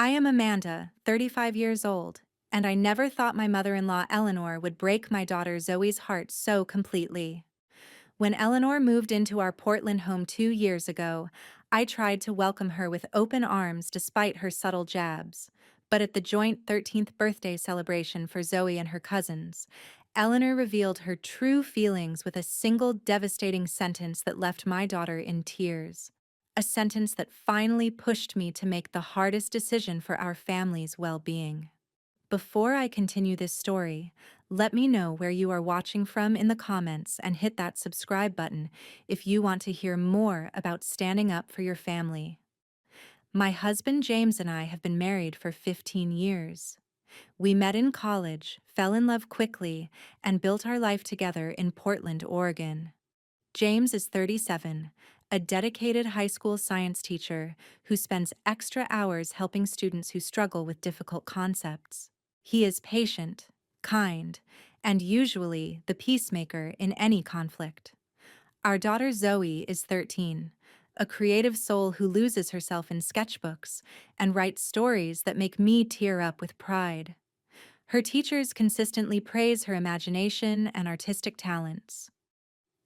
I am Amanda, 35 years old, and I never thought my mother-in-law Eleanor would break my daughter Zoe's heart so completely. When Eleanor moved into our Portland home 2 years ago, I tried to welcome her with open arms despite her subtle jabs. But at the joint 13th birthday celebration for Zoe and her cousins, Eleanor revealed her true feelings with a single devastating sentence that left my daughter in tears. A sentence that finally pushed me to make the hardest decision for our family's well-being. Before I continue this story, let me know where you are watching from in the comments and hit that subscribe button if you want to hear more about standing up for your family. My husband James and I have been married for 15 years. We met in college, fell in love quickly, and built our life together in Portland, Oregon. James is 37, a dedicated high school science teacher who spends extra hours helping students who struggle with difficult concepts. He is patient, kind, and usually the peacemaker in any conflict. Our daughter Zoe is 13, a creative soul who loses herself in sketchbooks and writes stories that make me tear up with pride. Her teachers consistently praise her imagination and artistic talents.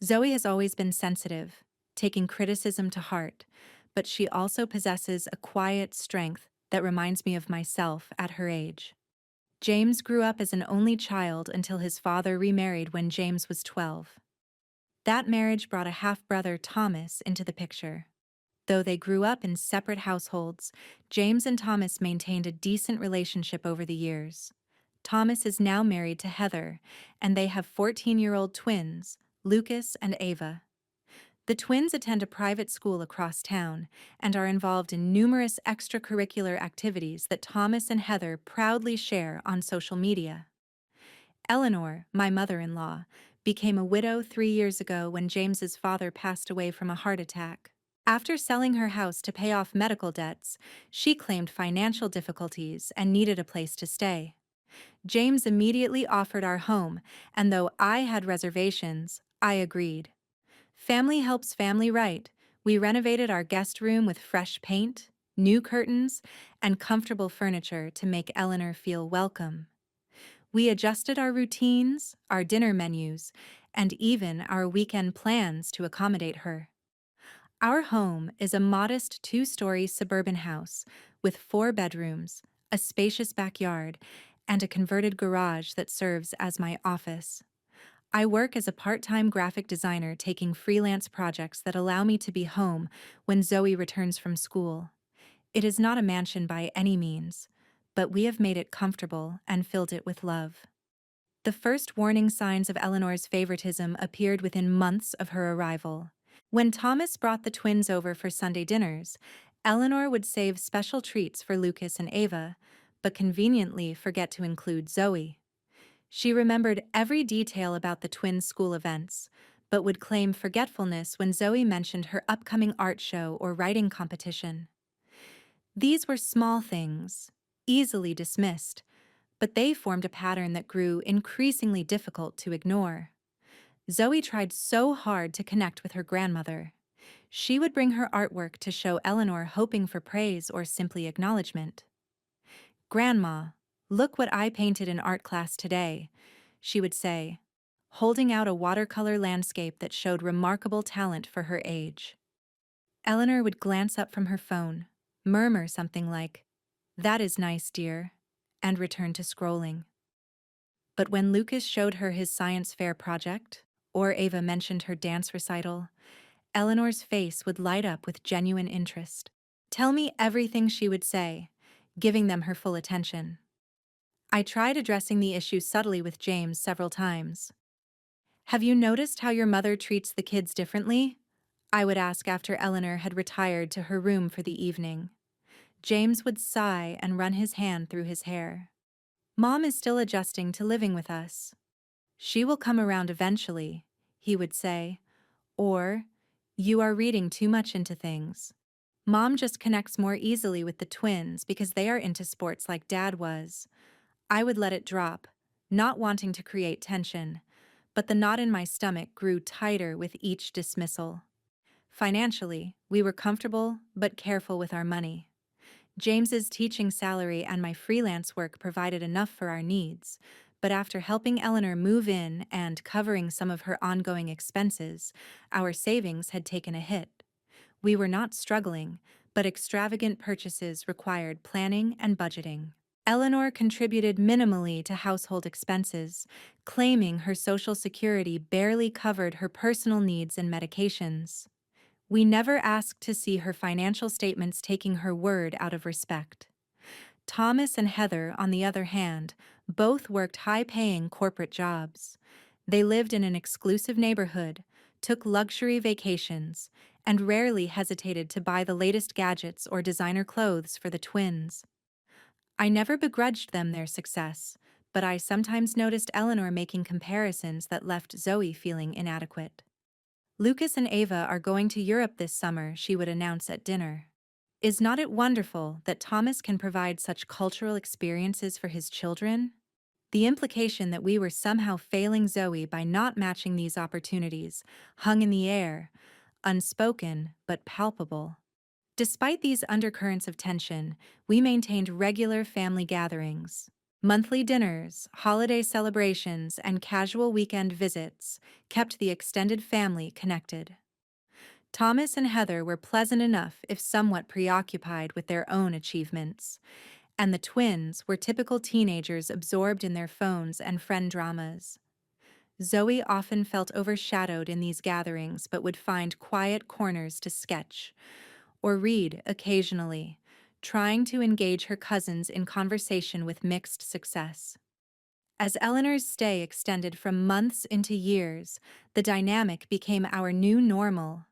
Zoe has always been sensitive, taking criticism to heart, but she also possesses a quiet strength that reminds me of myself at her age. James grew up as an only child until his father remarried when James was 12. That marriage brought a half-brother, Thomas, into the picture. Though they grew up in separate households, James and Thomas maintained a decent relationship over the years. Thomas is now married to Heather, and they have 14-year-old twins, Lucas and Ava. The twins attend a private school across town and are involved in numerous extracurricular activities that Thomas and Heather proudly share on social media. Eleanor, my mother-in-law, became a widow 3 years ago when James's father passed away from a heart attack. After selling her house to pay off medical debts, she claimed financial difficulties and needed a place to stay. James immediately offered our home, and though I had reservations, I agreed. Family helps family, right? We renovated our guest room with fresh paint, new curtains, and comfortable furniture to make Eleanor feel welcome. We adjusted our routines, our dinner menus, and even our weekend plans to accommodate her. Our home is a modest 2-story suburban house with 4 bedrooms, a spacious backyard, and a converted garage that serves as my office. I work as a part-time graphic designer taking freelance projects that allow me to be home when Zoe returns from school. It is not a mansion by any means, but we have made it comfortable and filled it with love. The first warning signs of Eleanor's favoritism appeared within months of her arrival. When Thomas brought the twins over for Sunday dinners, Eleanor would save special treats for Lucas and Ava, but conveniently forget to include Zoe. She remembered every detail about the twins' school events, but would claim forgetfulness when Zoe mentioned her upcoming art show or writing competition. These were small things, easily dismissed, but they formed a pattern that grew increasingly difficult to ignore. Zoe tried so hard to connect with her grandmother. She would bring her artwork to show Eleanor, hoping for praise or simply acknowledgement. "Grandma, look what I painted in art class today," she would say, holding out a watercolor landscape that showed remarkable talent for her age. Eleanor would glance up from her phone, murmur something like, "That is nice, dear," and return to scrolling. But when Lucas showed her his science fair project, or Ava mentioned her dance recital, Eleanor's face would light up with genuine interest. Tell me everything, she would say, giving them her full attention. I tried addressing the issue subtly with James several times. "Have you noticed how your mother treats the kids differently?" I would ask after Eleanor had retired to her room for the evening. James would sigh and run his hand through his hair. "Mom is still adjusting to living with us. She will come around eventually," he would say. Or, "You are reading too much into things. Mom just connects more easily with the twins because they are into sports like Dad was." I would let it drop, not wanting to create tension, but the knot in my stomach grew tighter with each dismissal. Financially, we were comfortable but careful with our money. James's teaching salary and my freelance work provided enough for our needs, but after helping Eleanor move in and covering some of her ongoing expenses, our savings had taken a hit. We were not struggling, but extravagant purchases required planning and budgeting. Eleanor contributed minimally to household expenses, claiming her Social Security barely covered her personal needs and medications. We never asked to see her financial statements, taking her word out of respect. Thomas and Heather, on the other hand, both worked high-paying corporate jobs. They lived in an exclusive neighborhood, took luxury vacations, and rarely hesitated to buy the latest gadgets or designer clothes for the twins. I never begrudged them their success, but I sometimes noticed Eleanor making comparisons that left Zoe feeling inadequate. "Lucas and Ava are going to Europe this summer," she would announce at dinner. "Is not it wonderful that Thomas can provide such cultural experiences for his children?" The implication that we were somehow failing Zoe by not matching these opportunities hung in the air, unspoken but palpable. Despite these undercurrents of tension, we maintained regular family gatherings. Monthly dinners, holiday celebrations, and casual weekend visits kept the extended family connected. Thomas and Heather were pleasant enough if somewhat preoccupied with their own achievements, and the twins were typical teenagers absorbed in their phones and friend dramas. Zoe often felt overshadowed in these gatherings but would find quiet corners to sketch or read occasionally, trying to engage her cousins in conversation with mixed success. As Eleanor's stay extended from months into years, the dynamic became our new normal.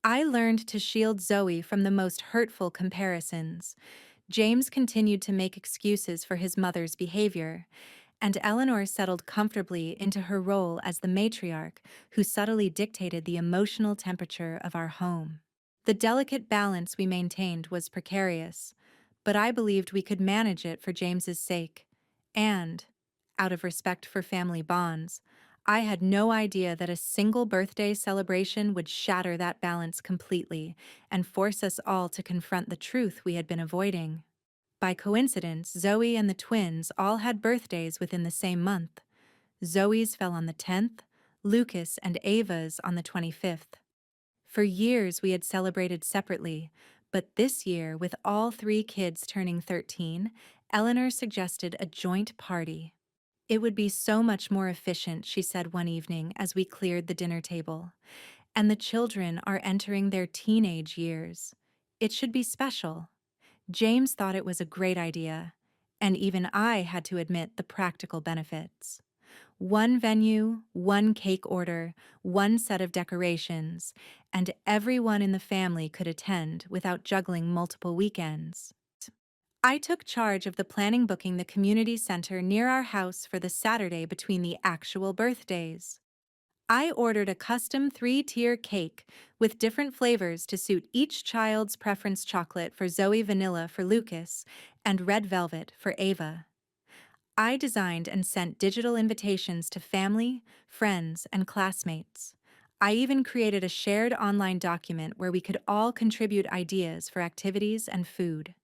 I learned to shield Zoe from the most hurtful comparisons. James continued to make excuses for his mother's behavior, and Eleanor settled comfortably into her role as the matriarch who subtly dictated the emotional temperature of our home. The delicate balance we maintained was precarious, but I believed we could manage it for James's sake. And, out of respect for family bonds, I had no idea that a single birthday celebration would shatter that balance completely and force us all to confront the truth we had been avoiding. By coincidence, Zoe and the twins all had birthdays within the same month. Zoe's fell on the 10th, Lucas and Ava's on the 25th. For years we had celebrated separately, but this year, with all three kids turning 13, Eleanor suggested a joint party. "It would be so much more efficient," she said one evening as we cleared the dinner table. "And the children are entering their teenage years. It should be special." James thought it was a great idea, and even I had to admit the practical benefits. One venue, one cake order, one set of decorations, and everyone in the family could attend without juggling multiple weekends. I took charge of the planning, booking the community center near our house for the Saturday between the actual birthdays. I ordered a custom 3-tier cake with different flavors to suit each child's preference: chocolate for Zoe, vanilla for Lucas, and red velvet for Ava. I designed and sent digital invitations to family, friends, and classmates. I even created a shared online document where we could all contribute ideas for activities and food.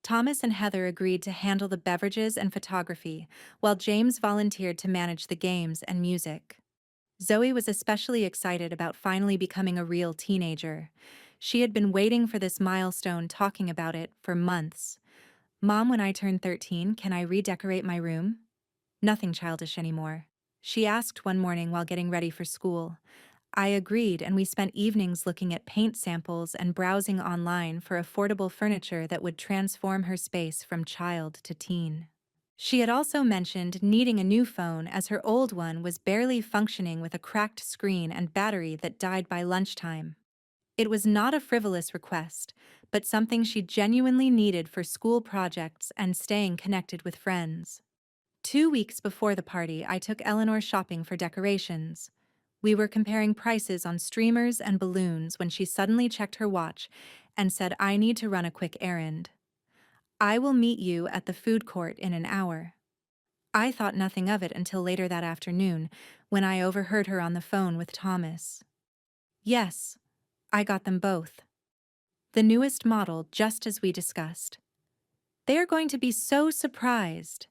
Thomas and Heather agreed to handle the beverages and photography, while James volunteered to manage the games and music. Zoe was especially excited about finally becoming a real teenager. She had been waiting for this milestone, talking about it for months. "Mom, when I turn 13, can I redecorate my room?" "Nothing childish anymore," she asked one morning while getting ready for school. I agreed, and we spent evenings looking at paint samples and browsing online for affordable furniture that would transform her space from child to teen. She had also mentioned needing a new phone as her old one was barely functioning, with a cracked screen and battery that died by lunchtime. It was not a frivolous request, but something she genuinely needed for school projects and staying connected with friends. 2 weeks before the party, I took Eleanor shopping for decorations. We were comparing prices on streamers and balloons when she suddenly checked her watch and said, "I need to run a quick errand. I will meet you at the food court in an hour." I thought nothing of it until later that afternoon, when I overheard her on the phone with Thomas. "Yes, I got them both. The newest model, just as we discussed." They are going to be so surprised,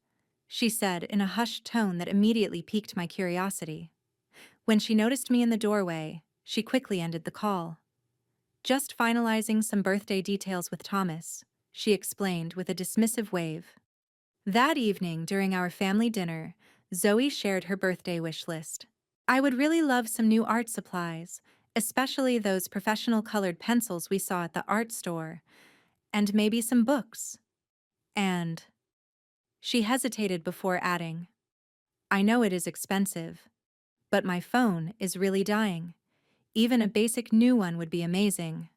she said in a hushed tone that immediately piqued my curiosity. When she noticed me in the doorway, she quickly ended the call. Just finalizing some birthday details with Thomas, she explained with a dismissive wave. That evening, during our family dinner, Zoe shared her birthday wish list. I would really love some new art supplies, especially those professional colored pencils we saw at the art store, and maybe some books. And she hesitated before adding, I know it is expensive, but my phone is really dying. Even a basic new one would be amazing.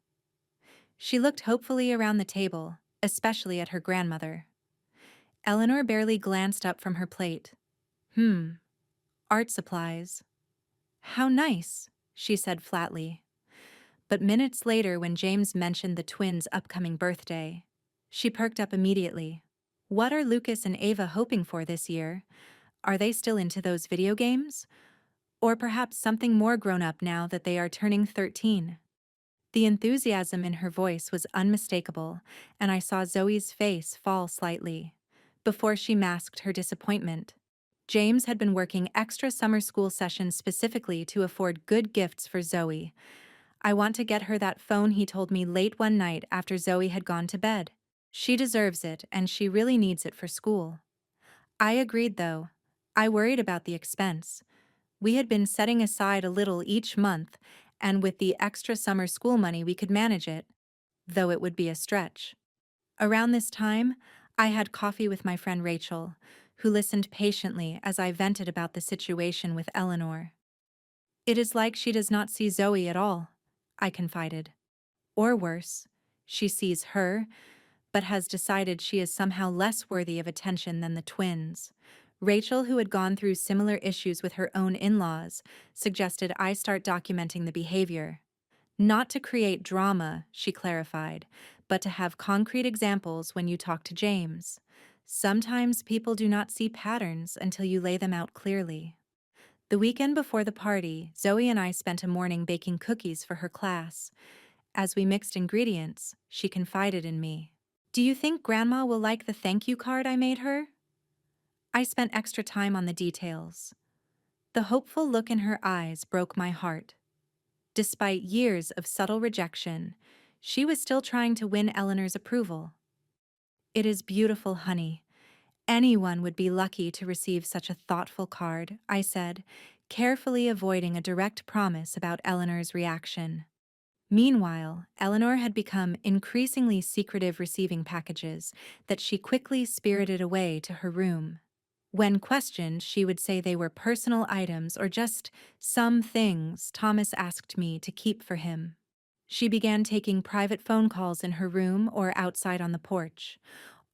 She looked hopefully around the table, especially at her grandmother. Eleanor barely glanced up from her plate. Art supplies. How nice, she said flatly. But minutes later, when James mentioned the twins' upcoming birthday, she perked up immediately. What are Lucas and Ava hoping for this year? Are they still into those video games? Or perhaps something more grown up now that they are turning 13? The enthusiasm in her voice was unmistakable, and I saw Zoe's face fall slightly. Before she masked her disappointment, James had been working extra summer school sessions specifically to afford good gifts for Zoe. I want to get her that phone, he told me late one night after Zoe had gone to bed. She deserves it, and she really needs it for school. I agreed, though. I worried about the expense. We had been setting aside a little each month, and with the extra summer school money we could manage it, though it would be a stretch. Around this time, I had coffee with my friend Rachel, who listened patiently as I vented about the situation with Eleanor. It is like she does not see Zoe at all, I confided. Or worse, she sees her, but has decided she is somehow less worthy of attention than the twins. Rachel, who had gone through similar issues with her own in-laws, suggested I start documenting the behavior. Not to create drama, she clarified, but to have concrete examples when you talk to James. Sometimes people do not see patterns until you lay them out clearly. The weekend before the party, Zoe and I spent a morning baking cookies for her class. As we mixed ingredients, she confided in me. Do you think Grandma will like the thank you card I made her? I spent extra time on the details. The hopeful look in her eyes broke my heart. Despite years of subtle rejection, she was still trying to win Eleanor's approval. It is beautiful, honey. Anyone would be lucky to receive such a thoughtful card, I said, carefully avoiding a direct promise about Eleanor's reaction. Meanwhile, Eleanor had become increasingly secretive, receiving packages that she quickly spirited away to her room. When questioned, she would say they were personal items or just some things Thomas asked me to keep for him. She began taking private phone calls in her room or outside on the porch,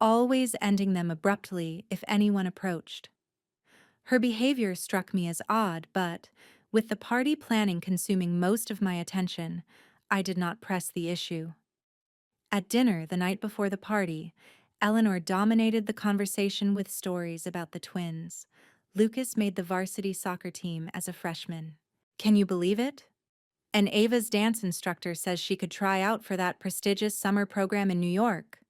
always ending them abruptly if anyone approached. Her behavior struck me as odd, but, with the party planning consuming most of my attention, I did not press the issue. At dinner the night before the party, Eleanor dominated the conversation with stories about the twins. Lucas made the varsity soccer team as a freshman. Can you believe it? And Ava's dance instructor says she could try out for that prestigious summer program in New York.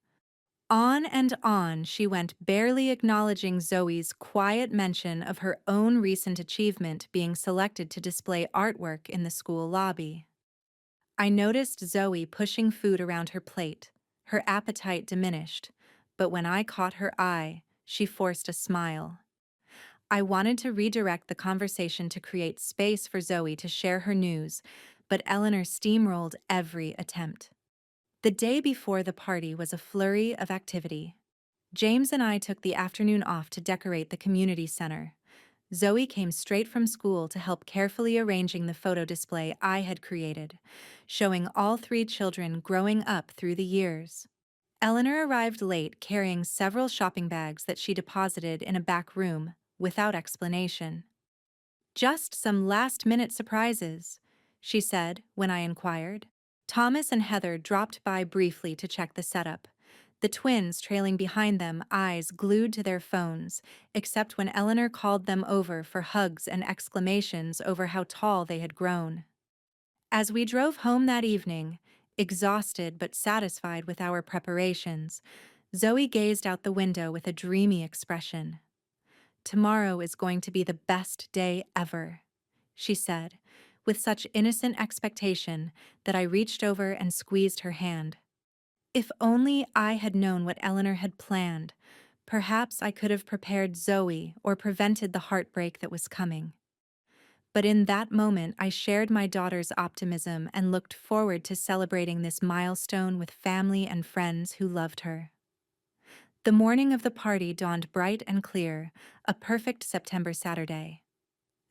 On and on she went, barely acknowledging Zoe's quiet mention of her own recent achievement being selected to display artwork in the school lobby. I noticed Zoe pushing food around her plate, her appetite diminished, but when I caught her eye, she forced a smile. I wanted to redirect the conversation to create space for Zoe to share her news, but Eleanor steamrolled every attempt. The day before the party was a flurry of activity. James and I took the afternoon off to decorate the community center. Zoe came straight from school to help carefully arranging the photo display I had created, showing all three children growing up through the years. Eleanor arrived late carrying several shopping bags that she deposited in a back room, without explanation. Just some last-minute surprises, she said when I inquired. Thomas and Heather dropped by briefly to check the setup, the twins trailing behind them, eyes glued to their phones, except when Eleanor called them over for hugs and exclamations over how tall they had grown. As we drove home that evening, exhausted but satisfied with our preparations, Zoe gazed out the window with a dreamy expression. "Tomorrow is going to be the best day ever," she said, with such innocent expectation that I reached over and squeezed her hand. If only I had known what Eleanor had planned, perhaps I could have prepared Zoe or prevented the heartbreak that was coming. But in that moment, I shared my daughter's optimism and looked forward to celebrating this milestone with family and friends who loved her. The morning of the party dawned bright and clear, a perfect September Saturday.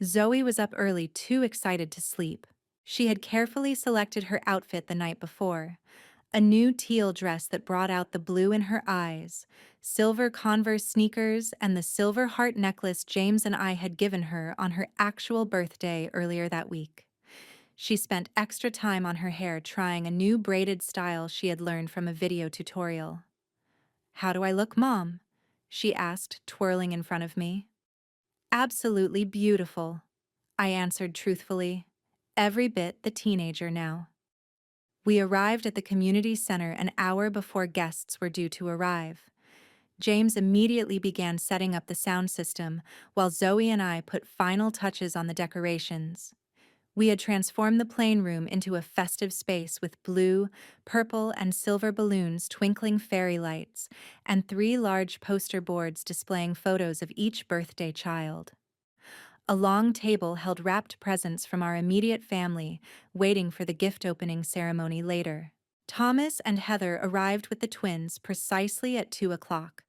Zoe was up early, too excited to sleep. She had carefully selected her outfit the night before, a new teal dress that brought out the blue in her eyes, silver Converse sneakers, and the silver heart necklace James and I had given her on her actual birthday earlier that week. She spent extra time on her hair trying a new braided style she had learned from a video tutorial. "How do I look, Mom?" she asked, twirling in front of me. "Absolutely beautiful," I answered truthfully. Every bit the teenager now. We arrived at the community center an hour before guests were due to arrive. James immediately began setting up the sound system, while Zoe and I put final touches on the decorations. We had transformed the playroom into a festive space with blue, purple, and silver balloons, twinkling fairy lights, and 3 large poster boards displaying photos of each birthday child. A long table held wrapped presents from our immediate family, waiting for the gift opening ceremony later. Thomas and Heather arrived with the twins precisely at 2 o'clock.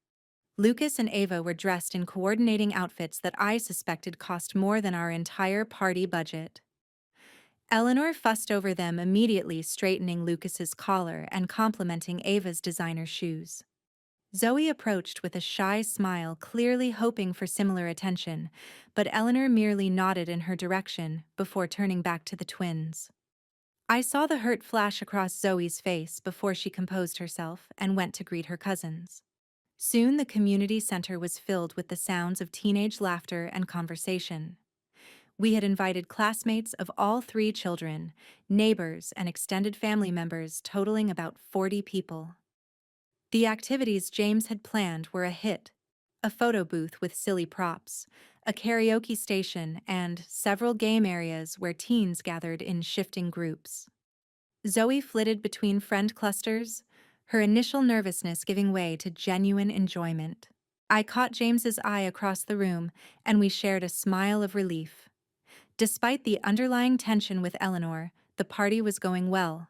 Lucas and Ava were dressed in coordinating outfits that I suspected cost more than our entire party budget. Eleanor fussed over them immediately, straightening Lucas's collar and complimenting Ava's designer shoes. Zoe approached with a shy smile, clearly hoping for similar attention, but Eleanor merely nodded in her direction before turning back to the twins. I saw the hurt flash across Zoe's face before she composed herself and went to greet her cousins. Soon the community center was filled with the sounds of teenage laughter and conversation. We had invited classmates of all 3 children, neighbors, and extended family members totaling about 40 people. The activities James had planned were a hit: a photo booth with silly props, a karaoke station, and several game areas where teens gathered in shifting groups. Zoe flitted between friend clusters, her initial nervousness giving way to genuine enjoyment. I caught James's eye across the room, and we shared a smile of relief. Despite the underlying tension with Eleanor, the party was going well.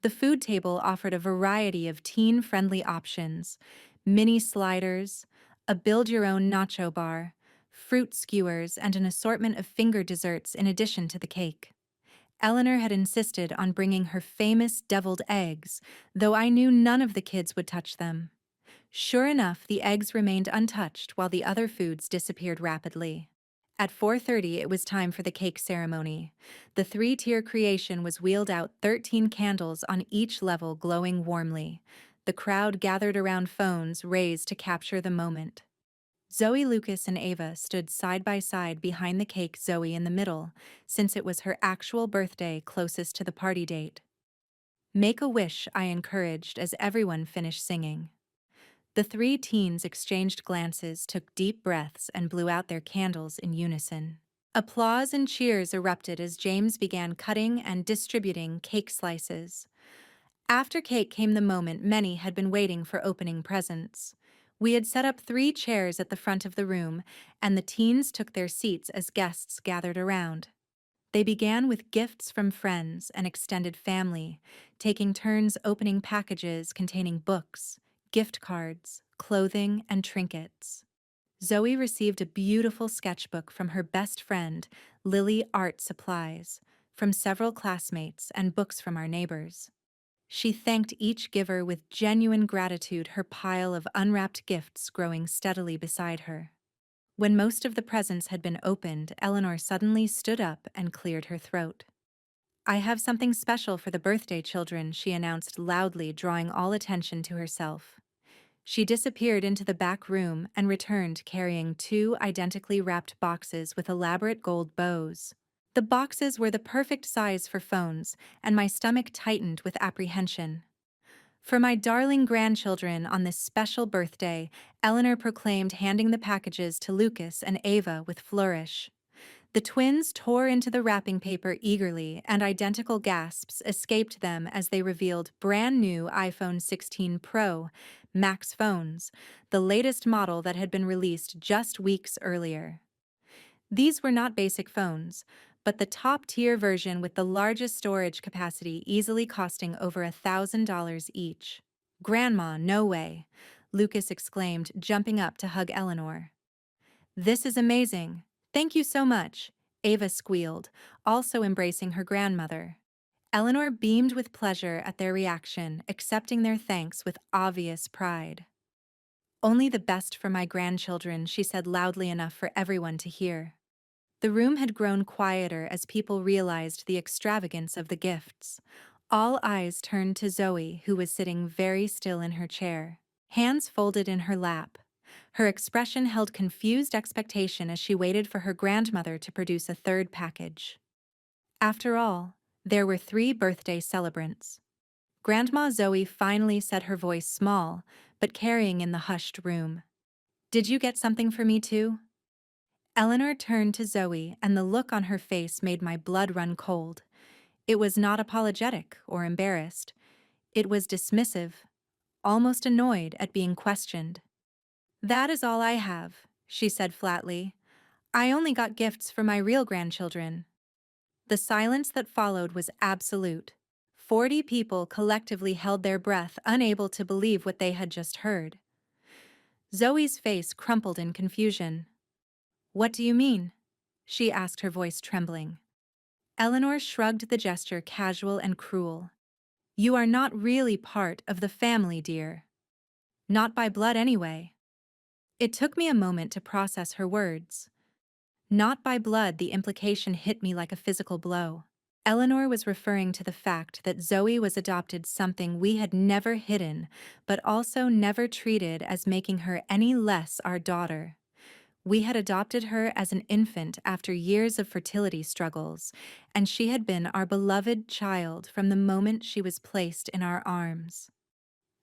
The food table offered a variety of teen-friendly options: mini sliders, a build-your-own nacho bar, fruit skewers, and an assortment of finger desserts in addition to the cake. Eleanor had insisted on bringing her famous deviled eggs, though I knew none of the kids would touch them. Sure enough, the eggs remained untouched while the other foods disappeared rapidly. At 4:30, it was time for the cake ceremony. The 3-tier creation was wheeled out, 13 candles on each level glowing warmly. The crowd gathered around, phones raised to capture the moment. Zoe, Lucas, and Ava stood side by side behind the cake, Zoe in the middle, since it was her actual birthday closest to the party date. "Make a wish," I encouraged as everyone finished singing. The 3 teens exchanged glances, took deep breaths, and blew out their candles in unison. Applause and cheers erupted as James began cutting and distributing cake slices. After cake came the moment many had been waiting for: opening presents. We had set up 3 chairs at the front of the room, and the teens took their seats as guests gathered around. They began with gifts from friends and extended family, taking turns opening packages containing books, gift cards, clothing, and trinkets. Zoe received a beautiful sketchbook from her best friend, Lily Art Supplies, from several classmates, and books from our neighbors. She thanked each giver with genuine gratitude, her pile of unwrapped gifts growing steadily beside her. When most of the presents had been opened, Eleanor suddenly stood up and cleared her throat. "I have something special for the birthday children," she announced loudly, drawing all attention to herself. She disappeared into the back room and returned carrying 2 identically wrapped boxes with elaborate gold bows. The boxes were the perfect size for phones, and my stomach tightened with apprehension. For my darling grandchildren on this special birthday, Eleanor proclaimed, handing the packages to Lucas and Ava with flourish. The twins tore into the wrapping paper eagerly, and identical gasps escaped them as they revealed brand new iPhone 16 Pro Max phones, the latest model that had been released just weeks earlier. These were not basic phones, but the top-tier version with the largest storage capacity, easily costing over $1,000 each. "Grandma, no way," Lucas exclaimed, jumping up to hug Eleanor. "This is amazing. Thank you so much," Ava squealed, also embracing her grandmother. Eleanor beamed with pleasure at their reaction, accepting their thanks with obvious pride. "Only the best for my grandchildren," she said loudly enough for everyone to hear. The room had grown quieter as people realized the extravagance of the gifts. All eyes turned to Zoe, who was sitting very still in her chair, hands folded in her lap. Her expression held confused expectation as she waited for her grandmother to produce a third package. After all, there were 3 birthday celebrants. Grandma Zoe finally said, her voice small, but carrying in the hushed room. "Did you get something for me too?" Eleanor turned to Zoe, and the look on her face made my blood run cold. It was not apologetic or embarrassed. It was dismissive, almost annoyed at being questioned. "That is all I have," she said flatly. "I only got gifts for my real grandchildren." The silence that followed was absolute. 40 people collectively held their breath, unable to believe what they had just heard. Zoe's face crumpled in confusion. "What do you mean?" she asked, her voice trembling. Eleanor shrugged, the gesture casual and cruel. "You are not really part of the family, dear. Not by blood anyway." It took me a moment to process her words. Not by blood, the implication hit me like a physical blow. Eleanor was referring to the fact that Zoe was adopted, something we had never hidden, but also never treated as making her any less our daughter. We had adopted her as an infant after years of fertility struggles, and she had been our beloved child from the moment she was placed in our arms.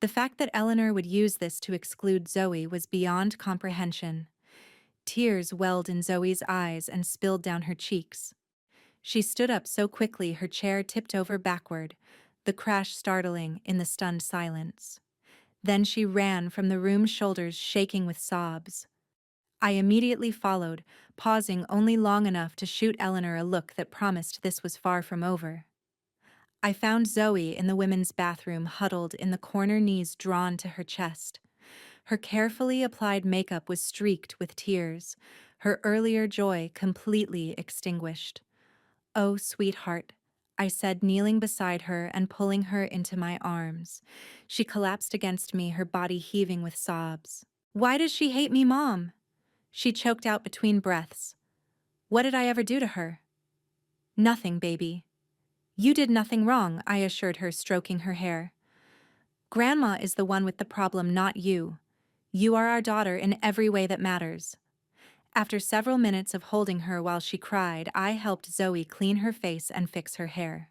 The fact that Eleanor would use this to exclude Zoe was beyond comprehension. Tears welled in Zoe's eyes and spilled down her cheeks. She stood up so quickly her chair tipped over backward, the crash startling in the stunned silence. Then she ran from the room, shoulders shaking with sobs. I immediately followed, pausing only long enough to shoot Eleanor a look that promised this was far from over. I found Zoe in the women's bathroom, huddled in the corner, knees drawn to her chest. Her carefully applied makeup was streaked with tears, her earlier joy completely extinguished. "Oh, sweetheart," I said, kneeling beside her and pulling her into my arms. She collapsed against me, her body heaving with sobs. "Why does she hate me, Mom?" she choked out between breaths. "What did I ever do to her?" "Nothing, baby. You did nothing wrong," I assured her, stroking her hair. "Grandma is the one with the problem, not you. You are our daughter in every way that matters." After several minutes of holding her while she cried, I helped Zoe clean her face and fix her hair.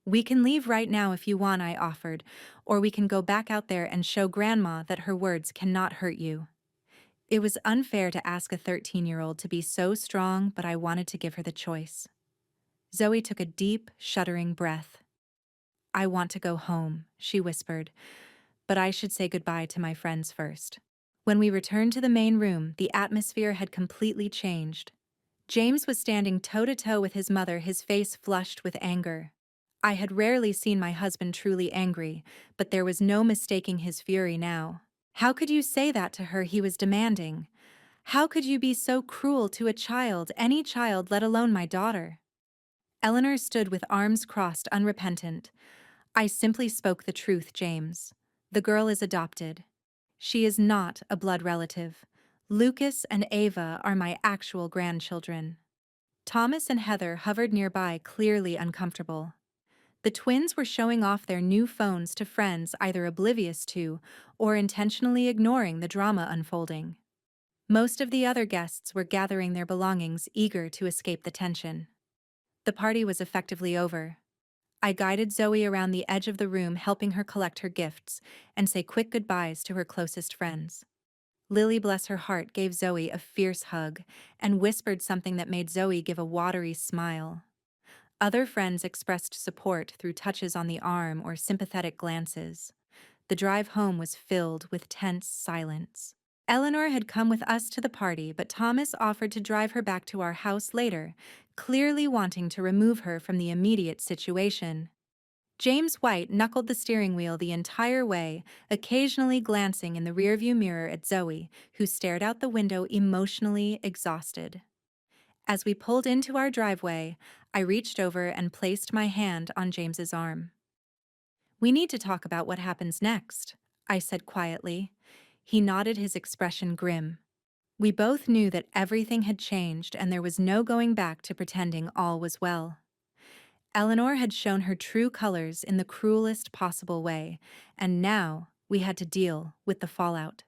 "We can leave right now if you want," I offered, "or we can go back out there and show Grandma that her words cannot hurt you." It was unfair to ask a 13-year-old to be so strong, but I wanted to give her the choice. Zoe took a deep, shuddering breath. "I want to go home," she whispered, "but I should say goodbye to my friends first." When we returned to the main room, the atmosphere had completely changed. James was standing toe-to-toe with his mother, his face flushed with anger. I had rarely seen my husband truly angry, but there was no mistaking his fury now. "How could you say that to her?" he was demanding. "How could you be so cruel to a child, any child, let alone my daughter?" Eleanor stood with arms crossed, unrepentant. "I simply spoke the truth, James. The girl is adopted. She is not a blood relative. Lucas and Ava are my actual grandchildren." Thomas and Heather hovered nearby, clearly uncomfortable. The twins were showing off their new phones to friends, either oblivious to or intentionally ignoring the drama unfolding. Most of the other guests were gathering their belongings, eager to escape the tension. The party was effectively over. I guided Zoe around the edge of the room, helping her collect her gifts and say quick goodbyes to her closest friends. Lily, bless her heart, gave Zoe a fierce hug and whispered something that made Zoe give a watery smile. Other friends expressed support through touches on the arm or sympathetic glances. The drive home was filled with tense silence. Eleanor had come with us to the party, but Thomas offered to drive her back to our house later, clearly wanting to remove her from the immediate situation. James White knuckled the steering wheel the entire way, occasionally glancing in the rearview mirror at Zoe, who stared out the window emotionally exhausted. As we pulled into our driveway, I reached over and placed my hand on James's arm. "We need to talk about what happens next," I said quietly. He nodded, his expression grim. We both knew that everything had changed and there was no going back to pretending all was well. Eleanor had shown her true colors in the cruelest possible way, and now we had to deal with the fallout.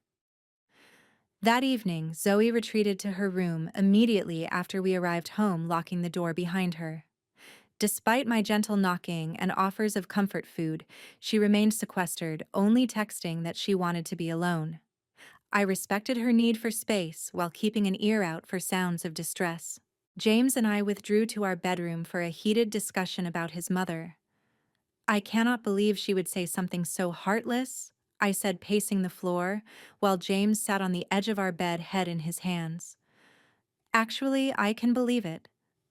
That evening, Zoe retreated to her room immediately after we arrived home, locking the door behind her. Despite my gentle knocking and offers of comfort food, she remained sequestered, only texting that she wanted to be alone. I respected her need for space while keeping an ear out for sounds of distress. James and I withdrew to our bedroom for a heated discussion about his mother. "I cannot believe she would say something so heartless," I said, pacing the floor, while James sat on the edge of our bed, head in his hands. "Actually, I can believe it.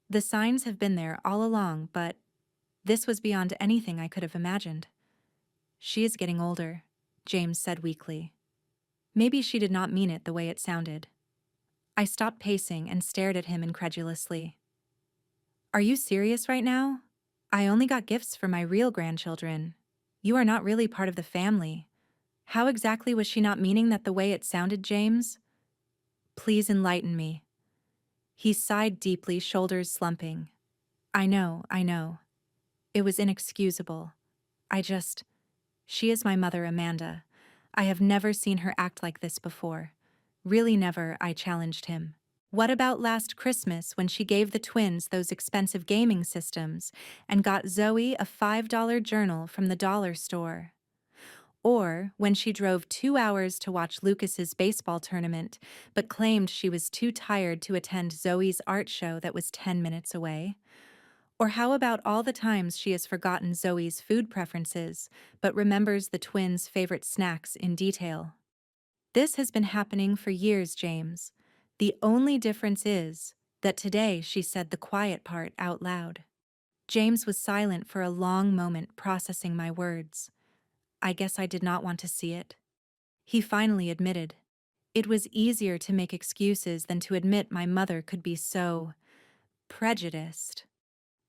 The signs have been there all along, but this was beyond anything I could have imagined." "She is getting older," James said weakly. Maybe she did not mean it the way it sounded. I stopped pacing and stared at him incredulously. "Are you serious right now? I only got gifts for my real grandchildren. You are not really part of the family. How exactly was she not meaning that the way it sounded, James? Please enlighten me." He sighed deeply, shoulders slumping. I know. It was inexcusable. She is my mother, Amanda. I have never seen her act like this before. Really never," I challenged him. "What about last Christmas when she gave the twins those expensive gaming systems and got Zoe a $5 journal from the dollar store? Or when she drove 2 hours to watch Lucas's baseball tournament but claimed she was too tired to attend Zoe's art show that was 10 minutes away? Or how about all the times she has forgotten Zoe's food preferences but remembers the twins' favorite snacks in detail? This has been happening for years, James. The only difference is that today she said the quiet part out loud." James was silent for a long moment, processing my words. I guess I did not want to see it. He finally admitted. It was easier to make excuses than to admit my mother could be so prejudiced.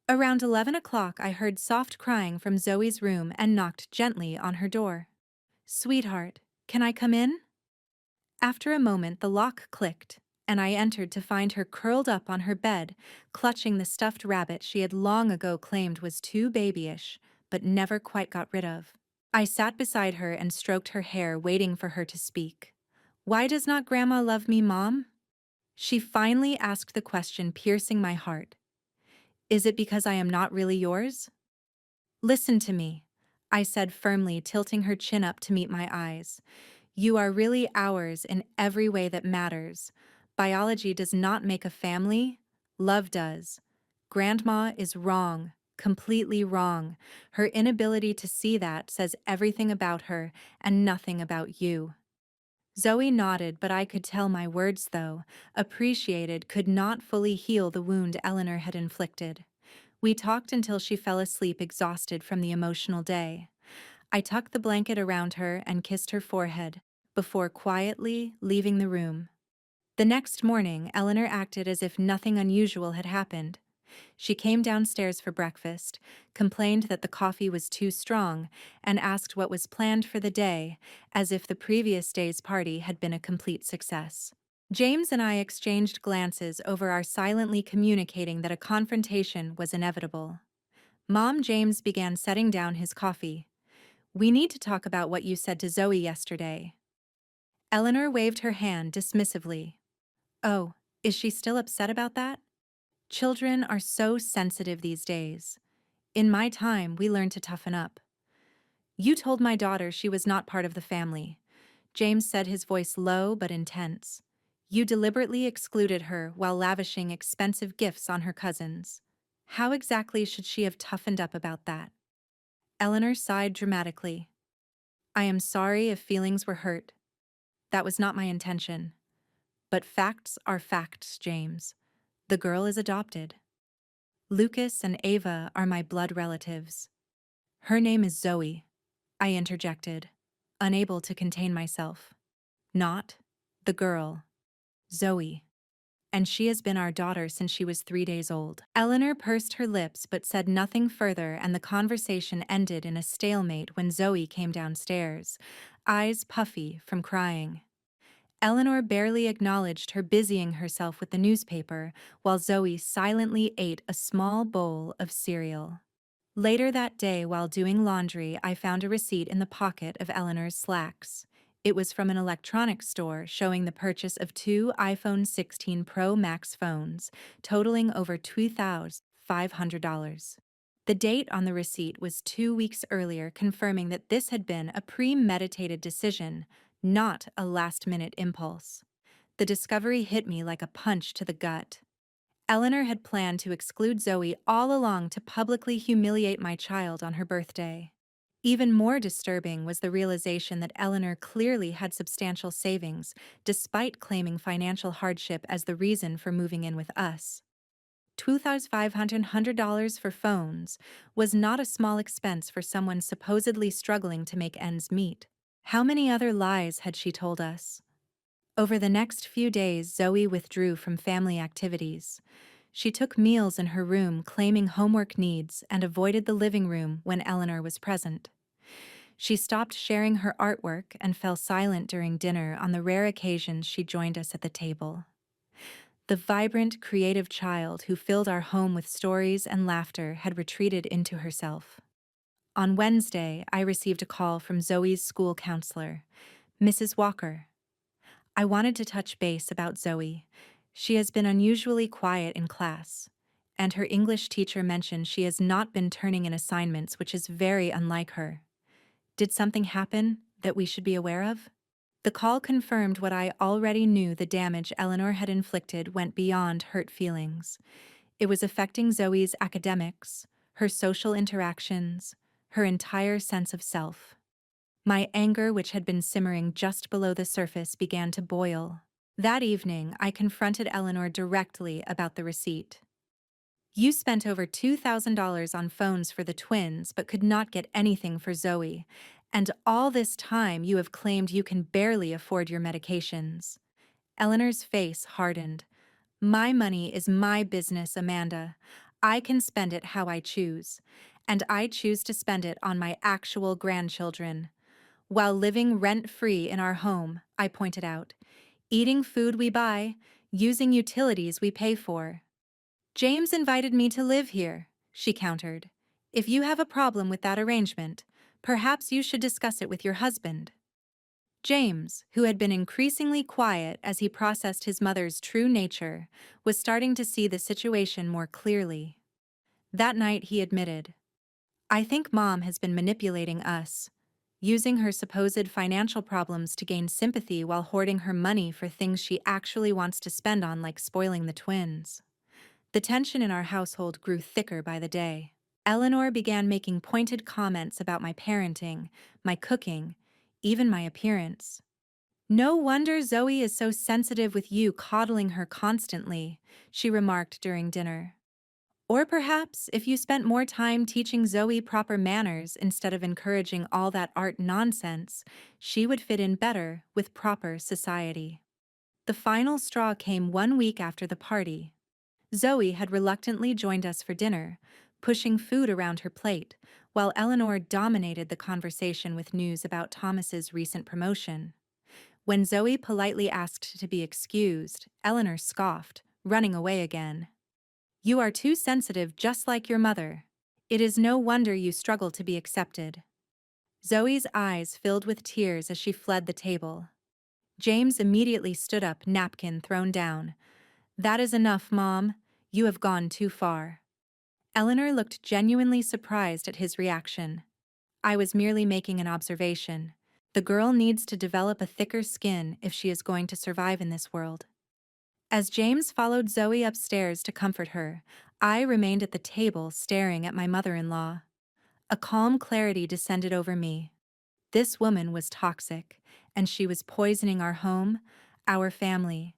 Around 11 o'clock, I heard soft crying from Zoe's room and knocked gently on her door. "Sweetheart, can I come in?" After a moment, the lock clicked, and I entered to find her curled up on her bed, clutching the stuffed rabbit she had long ago claimed was too babyish, but never quite got rid of. I sat beside her and stroked her hair, waiting for her to speak. "Why does not Grandma love me, Mom?" She finally asked the question, piercing my heart. "Is it because I am not really yours?" "Listen to me," I said firmly, tilting her chin up to meet my eyes. "You are really ours in every way that matters. Biology does not make a family. Love does. Grandma is wrong, completely wrong. Her inability to see that says everything about her and nothing about you." Zoe nodded, but I could tell my words, though appreciated, could not fully heal the wound Eleanor had inflicted. We talked until she fell asleep, exhausted from the emotional day. I tucked the blanket around her and kissed her forehead before quietly leaving the room. The next morning, Eleanor acted as if nothing unusual had happened. She came downstairs for breakfast, complained that the coffee was too strong, and asked what was planned for the day, as if the previous day's party had been a complete success. James and I exchanged glances over our silently communicating that a confrontation was inevitable. Mom, James began setting down his coffee. "We need to talk about what you said to Zoe yesterday." Eleanor waved her hand dismissively. "Oh, is she still upset about that? Children are so sensitive these days. In my time, we learned to toughen up. You told my daughter she was not part of the family. James said, his voice low but intense. You deliberately excluded her while lavishing expensive gifts on her cousins. How exactly should she have toughened up about that? Eleanor sighed dramatically. I am sorry if feelings were hurt. That was not my intention. But facts are facts, James. The girl is adopted. Lucas and Ava are my blood relatives. Her name is Zoe, I interjected, unable to contain myself. Not the girl, Zoe. And she has been our daughter since she was 3 days old. Eleanor pursed her lips but said nothing further, and the conversation ended in a stalemate when Zoe came downstairs, eyes puffy from crying. Eleanor barely acknowledged her busying herself with the newspaper, while Zoe silently ate a small bowl of cereal. Later that day, while doing laundry, I found a receipt in the pocket of Eleanor's slacks. It was from an electronics store showing the purchase of 2 iPhone 16 Pro Max phones, totaling over $2,500. The date on the receipt was 2 weeks earlier, confirming that this had been a premeditated decision, not a last-minute impulse. The discovery hit me like a punch to the gut. Eleanor had planned to exclude Zoe all along to publicly humiliate my child on her birthday. Even more disturbing was the realization that Eleanor clearly had substantial savings, despite claiming financial hardship as the reason for moving in with us. $2,500 for phones was not a small expense for someone supposedly struggling to make ends meet. How many other lies had she told us? Over the next few days, Zoe withdrew from family activities. She took meals in her room, claiming homework needs, and avoided the living room when Eleanor was present. She stopped sharing her artwork and fell silent during dinner on the rare occasions she joined us at the table. The vibrant, creative child who filled our home with stories and laughter had retreated into herself. On Wednesday, I received a call from Zoe's school counselor, Mrs. Walker. I wanted to touch base about Zoe. She has been unusually quiet in class, and her English teacher mentioned she has not been turning in assignments, which is very unlike her. Did something happen that we should be aware of? The call confirmed what I already knew. The damage Eleanor had inflicted went beyond hurt feelings. It was affecting Zoe's academics, her social interactions, her entire sense of self. My anger, which had been simmering just below the surface, began to boil. That evening, I confronted Eleanor directly about the receipt. You spent over $2,000 on phones for the twins but could not get anything for Zoe, and all this time you have claimed you can barely afford your medications. Eleanor's face hardened. My money is my business, Amanda. I can spend it how I choose, and I choose to spend it on my actual grandchildren. While living rent-free in our home, I pointed out, eating food we buy, using utilities we pay for. James invited me to live here, she countered. If you have a problem with that arrangement, perhaps you should discuss it with your husband. James, who had been increasingly quiet as he processed his mother's true nature, was starting to see the situation more clearly. That night he admitted, I think Mom has been manipulating us, using her supposed financial problems to gain sympathy while hoarding her money for things she actually wants to spend on, like spoiling the twins. The tension in our household grew thicker by the day. Eleanor began making pointed comments about my parenting, my cooking, even my appearance. No wonder Zoe is so sensitive with you coddling her constantly, she remarked during dinner. Or perhaps if you spent more time teaching Zoe proper manners instead of encouraging all that art nonsense, she would fit in better with proper society. The final straw came 1 week after the party. Zoe had reluctantly joined us for dinner, pushing food around her plate, while Eleanor dominated the conversation with news about Thomas's recent promotion. When Zoe politely asked to be excused, Eleanor scoffed, running away again. You are too sensitive, just like your mother. It is no wonder you struggle to be accepted. Zoe's eyes filled with tears as she fled the table. James immediately stood up, napkin thrown down. That is enough, Mom. You have gone too far. Eleanor looked genuinely surprised at his reaction. I was merely making an observation. The girl needs to develop a thicker skin if she is going to survive in this world. As James followed Zoe upstairs to comfort her, I remained at the table staring at my mother-in-law. A calm clarity descended over me. This woman was toxic, and she was poisoning our home, our family,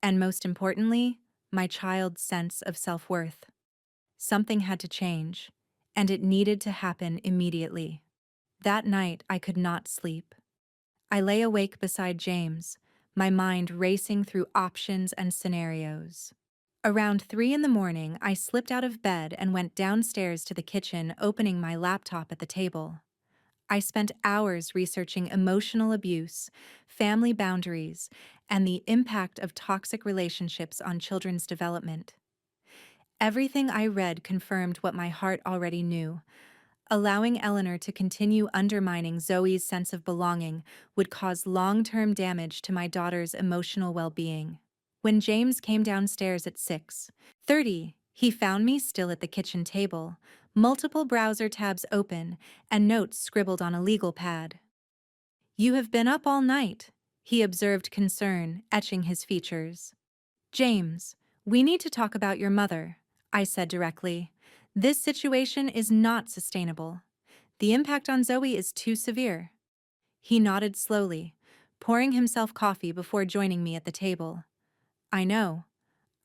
and most importantly, my child's sense of self-worth. Something had to change, and it needed to happen immediately. That night, I could not sleep. I lay awake beside James, my mind racing through options and scenarios. Around 3 in the morning, I slipped out of bed and went downstairs to the kitchen, opening my laptop at the table. I spent hours researching emotional abuse, family boundaries, and the impact of toxic relationships on children's development. Everything I read confirmed what my heart already knew. Allowing Eleanor to continue undermining Zoe's sense of belonging would cause long-term damage to my daughter's emotional well-being. When James came downstairs at 6:30, he found me still at the kitchen table, multiple browser tabs open, and notes scribbled on a legal pad. "You have been up all night," he observed, concern etching his features. "James, we need to talk about your mother," I said directly. "This situation is not sustainable. The impact on Zoe is too severe." He nodded slowly, pouring himself coffee before joining me at the table. "I know.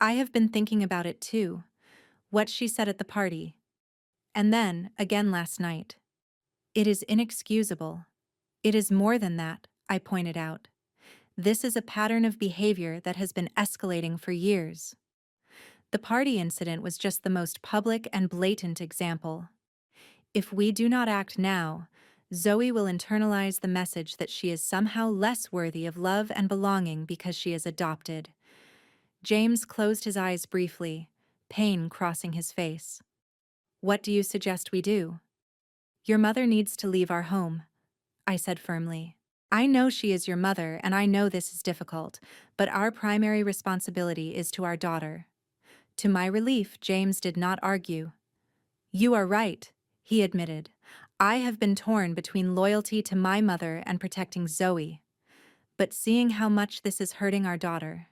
I have been thinking about it too. What she said at the party. And then, again last night. It is inexcusable." "It is more than that," I pointed out. "This is a pattern of behavior that has been escalating for years." The party incident was just the most public and blatant example. If we do not act now, Zoe will internalize the message that she is somehow less worthy of love and belonging because she is adopted. James closed his eyes briefly, pain crossing his face. "What do you suggest we do?" "Your mother needs to leave our home," I said firmly. "I know she is your mother and I know this is difficult, but our primary responsibility is to our daughter." To my relief, James did not argue. "You are right," he admitted. "I have been torn between loyalty to my mother and protecting Zoe. But seeing how much this is hurting our daughter,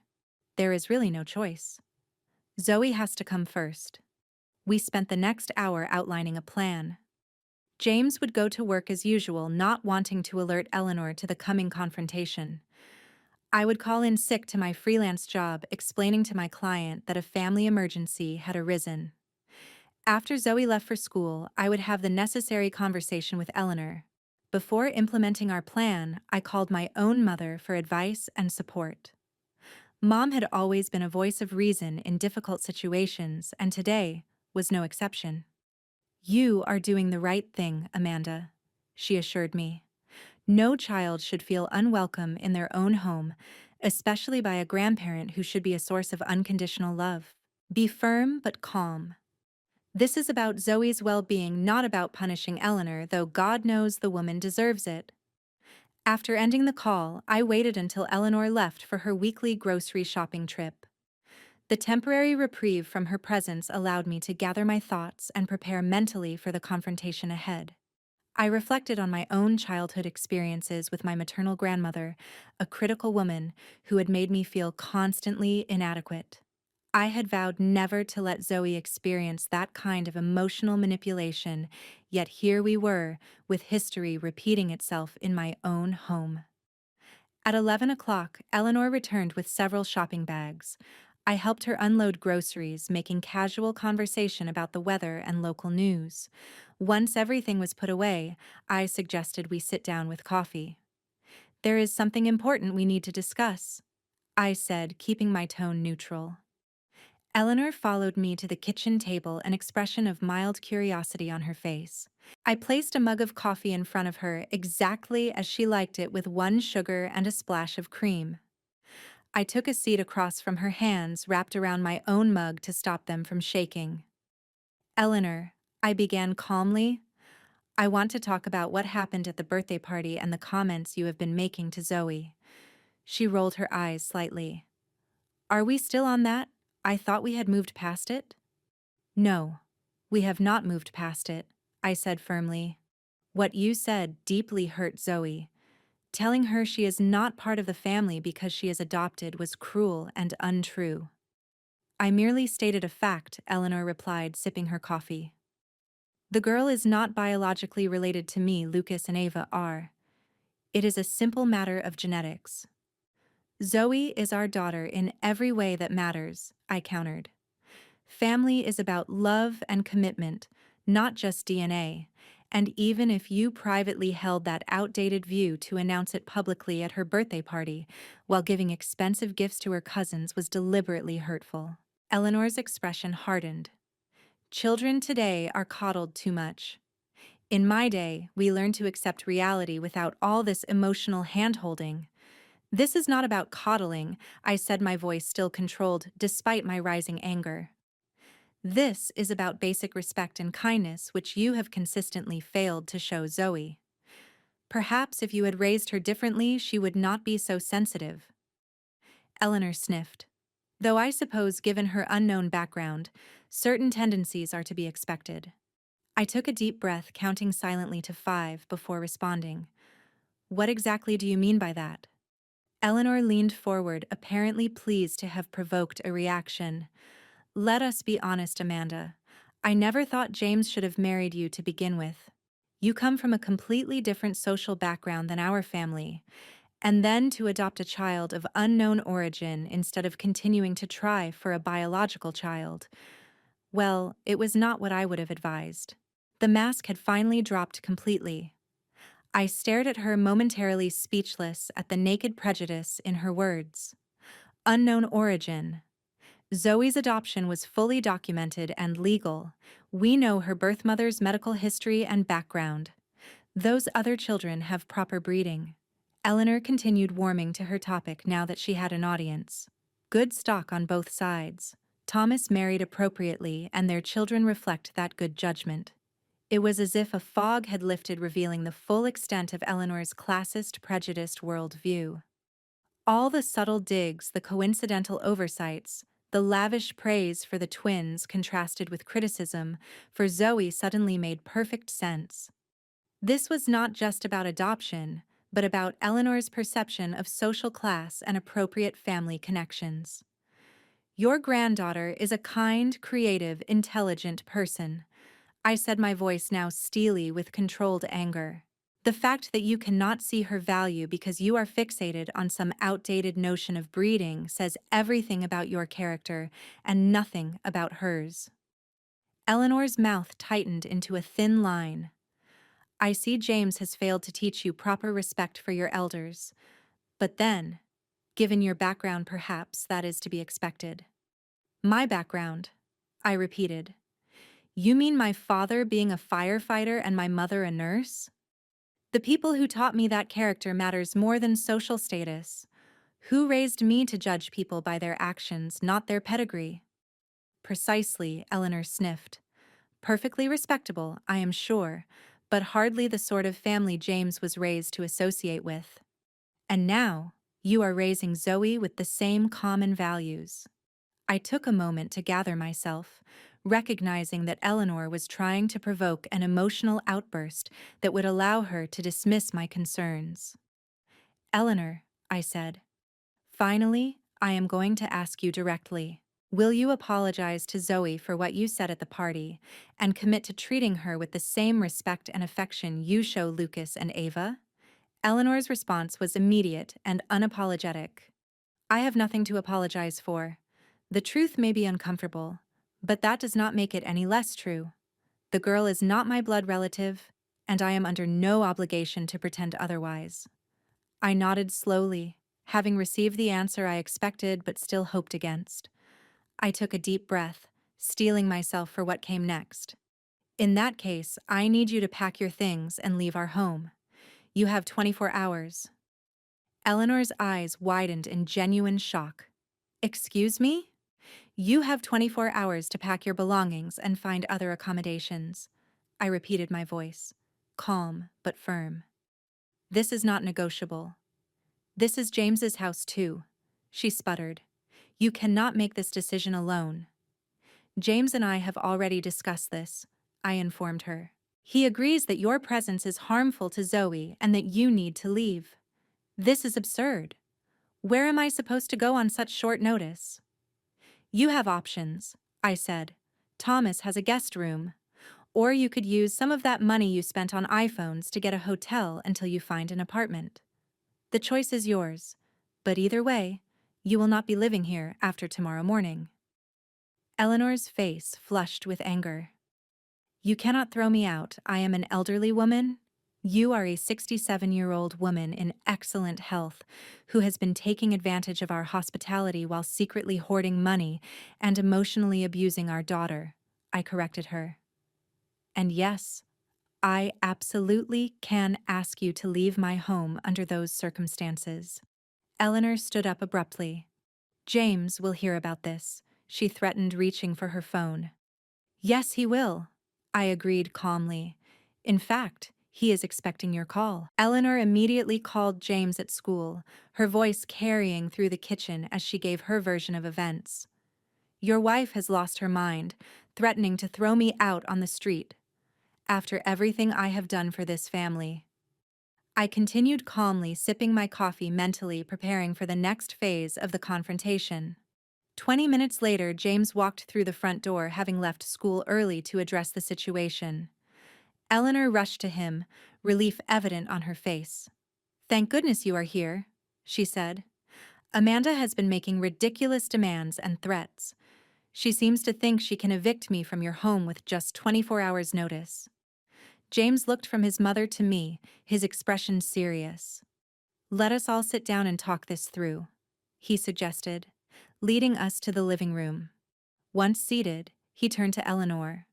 there is really no choice. Zoe has to come first." We spent the next hour outlining a plan. James would go to work as usual, not wanting to alert Eleanor to the coming confrontation. I would call in sick to my freelance job, explaining to my client that a family emergency had arisen. After Zoe left for school, I would have the necessary conversation with Eleanor. Before implementing our plan, I called my own mother for advice and support. Mom had always been a voice of reason in difficult situations, and today was no exception. "You are doing the right thing, Amanda," she assured me. "No child should feel unwelcome in their own home, especially by a grandparent who should be a source of unconditional love. Be firm but calm. This is about Zoe's well-being, not about punishing Eleanor, though God knows the woman deserves it." After ending the call, I waited until Eleanor left for her weekly grocery shopping trip. The temporary reprieve from her presence allowed me to gather my thoughts and prepare mentally for the confrontation ahead. I reflected on my own childhood experiences with my maternal grandmother, a critical woman who had made me feel constantly inadequate. I had vowed never to let Zoe experience that kind of emotional manipulation, yet here we were, with history repeating itself in my own home. At 11 o'clock, Eleanor returned with several shopping bags. I helped her unload groceries, making casual conversation about the weather and local news. Once everything was put away, I suggested we sit down with coffee. "There is something important we need to discuss," I said, keeping my tone neutral. Eleanor followed me to the kitchen table, an expression of mild curiosity on her face. I placed a mug of coffee in front of her, exactly as she liked it, with 1 sugar and a splash of cream. I took a seat across from her, hands wrapped around my own mug to stop them from shaking. "Eleanor," I began calmly, "I want to talk about what happened at the birthday party and the comments you have been making to Zoe." She rolled her eyes slightly. "Are we still on that? I thought we had moved past it." "No. We have not moved past it, I said firmly. What you said deeply hurt Zoe. Telling her she is not part of the family because she is adopted was cruel and untrue. I merely stated a fact, Eleanor replied, sipping her coffee. The girl is not biologically related to me, Lucas and Ava are. It is a simple matter of genetics. Zoe is our daughter in every way that matters, I countered. Family is about love and commitment, not just DNA, and even if you privately held that outdated view to announce it publicly at her birthday party while giving expensive gifts to her cousins was deliberately hurtful. Eleanor's expression hardened. Children today are coddled too much. In my day, we learned to accept reality without all this emotional hand-holding. This is not about coddling, I said, my voice still controlled despite my rising anger. This is about basic respect and kindness, which you have consistently failed to show Zoe. Perhaps if you had raised her differently, she would not be so sensitive. Eleanor sniffed. Though I suppose, given her unknown background, certain tendencies are to be expected. I took a deep breath, counting silently to 5 before responding. What exactly do you mean by that? Eleanor leaned forward, apparently pleased to have provoked a reaction. Let us be honest, Amanda. I never thought James should have married you to begin with. You come from a completely different social background than our family, and then to adopt a child of unknown origin instead of continuing to try for a biological child. Well, it was not what I would have advised. The mask had finally dropped completely. I stared at her, momentarily speechless at the naked prejudice in her words. Unknown origin. Zoe's adoption was fully documented and legal. We know her birth mother's medical history and background. Those other children have proper breeding. Eleanor continued, warming to her topic now that she had an audience. Good stock on both sides. Thomas married appropriately, and their children reflect that good judgment. It was as if a fog had lifted, revealing the full extent of Eleanor's classist, prejudiced worldview. All the subtle digs, the coincidental oversights, the lavish praise for the twins contrasted with criticism for Zoe suddenly made perfect sense. This was not just about adoption, but about Eleanor's perception of social class and appropriate family connections. Your granddaughter is a kind, creative, intelligent person, I said, my voice now steely with controlled anger. The fact that you cannot see her value because you are fixated on some outdated notion of breeding says everything about your character and nothing about hers. Eleanor's mouth tightened into a thin line. I see James has failed to teach you proper respect for your elders. But then, given your background, perhaps that is to be expected. My background, I repeated. You mean my father being a firefighter and my mother a nurse? The people who taught me that character matters more than social status. Who raised me to judge people by their actions, not their pedigree? Precisely, Eleanor sniffed. Perfectly respectable, I am sure, but hardly the sort of family James was raised to associate with. And now, you are raising Zoe with the same common values. I took a moment to gather myself, recognizing that Eleanor was trying to provoke an emotional outburst that would allow her to dismiss my concerns. Eleanor, I said, finally, I am going to ask you directly. Will you apologize to Zoe for what you said at the party and commit to treating her with the same respect and affection you show Lucas and Ava? Eleanor's response was immediate and unapologetic. I have nothing to apologize for. The truth may be uncomfortable, but that does not make it any less true. The girl is not my blood relative, and I am under no obligation to pretend otherwise. I nodded slowly, having received the answer I expected but still hoped against. I took a deep breath, steeling myself for what came next. In that case, I need you to pack your things and leave our home. You have 24 hours. Eleanor's eyes widened in genuine shock. Excuse me? You have 24 hours to pack your belongings and find other accommodations. I repeated, my voice, calm but firm. This is not negotiable. This is James's house too, she sputtered. You cannot make this decision alone. James and I have already discussed this, I informed her. He agrees that your presence is harmful to Zoe and that you need to leave. This is absurd. Where am I supposed to go on such short notice? You have options, I said. Thomas has a guest room. Or you could use some of that money you spent on iPhones to get a hotel until you find an apartment. The choice is yours, but either way, you will not be living here after tomorrow morning. Eleanor's face flushed with anger. You cannot throw me out. I am an elderly woman. You are a 67-year-old woman in excellent health who has been taking advantage of our hospitality while secretly hoarding money and emotionally abusing our daughter, I corrected her. And yes, I absolutely can ask you to leave my home under those circumstances. Eleanor stood up abruptly. James will hear about this, she threatened, reaching for her phone. Yes, he will, I agreed calmly. In fact, he is expecting your call. Eleanor immediately called James at school, her voice carrying through the kitchen as she gave her version of events. Your wife has lost her mind, threatening to throw me out on the street. After everything I have done for this family. I continued calmly, sipping my coffee, mentally preparing for the next phase of the confrontation. 20 minutes later, James walked through the front door, having left school early to address the situation. Eleanor rushed to him, relief evident on her face. Thank goodness you are here, she said. Amanda has been making ridiculous demands and threats. She seems to think she can evict me from your home with just 24 hours' notice. James looked from his mother to me, his expression serious. Let us all sit down and talk this through, he suggested, leading us to the living room. Once seated, he turned to Eleanor.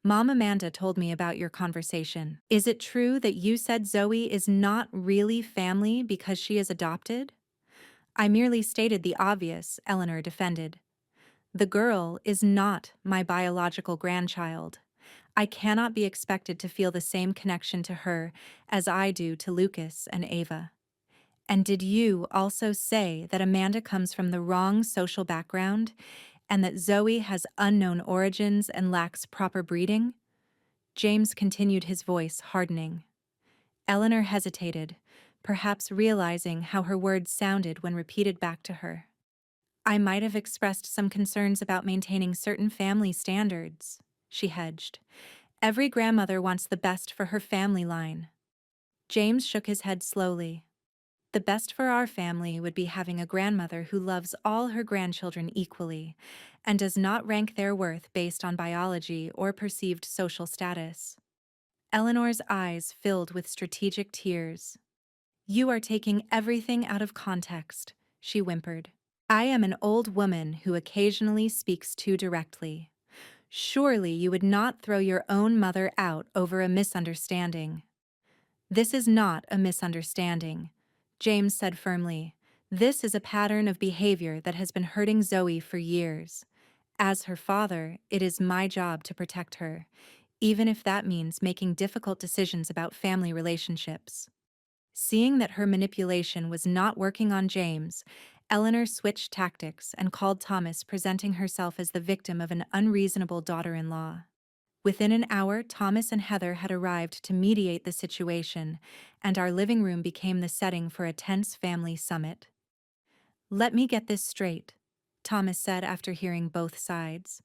Mom, Amanda told me about your conversation. Is it true that you said Zoe is not really family because she is adopted? I merely stated the obvious, Eleanor defended. The girl is not my biological grandchild. I cannot be expected to feel the same connection to her as I do to Lucas and Ava. And did you also say that Amanda comes from the wrong social background and that Zoe has unknown origins and lacks proper breeding? James continued, his voice hardening. Eleanor hesitated, perhaps realizing how her words sounded when repeated back to her. I might have expressed some concerns about maintaining certain family standards, she hedged. Every grandmother wants the best for her family line. James shook his head slowly. The best for our family would be having a grandmother who loves all her grandchildren equally and does not rank their worth based on biology or perceived social status. Eleanor's eyes filled with strategic tears. You are taking everything out of context, she whimpered. I am an old woman who occasionally speaks too directly. Surely you would not throw your own mother out over a misunderstanding. This is not a misunderstanding, James said firmly. This is a pattern of behavior that has been hurting Zoe for years. As her father, it is my job to protect her, even if that means making difficult decisions about family relationships. Seeing that her manipulation was not working on James, Eleanor switched tactics and called Thomas, presenting herself as the victim of an unreasonable daughter-in-law. Within an hour, Thomas and Heather had arrived to mediate the situation, and our living room became the setting for a tense family summit. Let me get this straight, Thomas said after hearing both sides.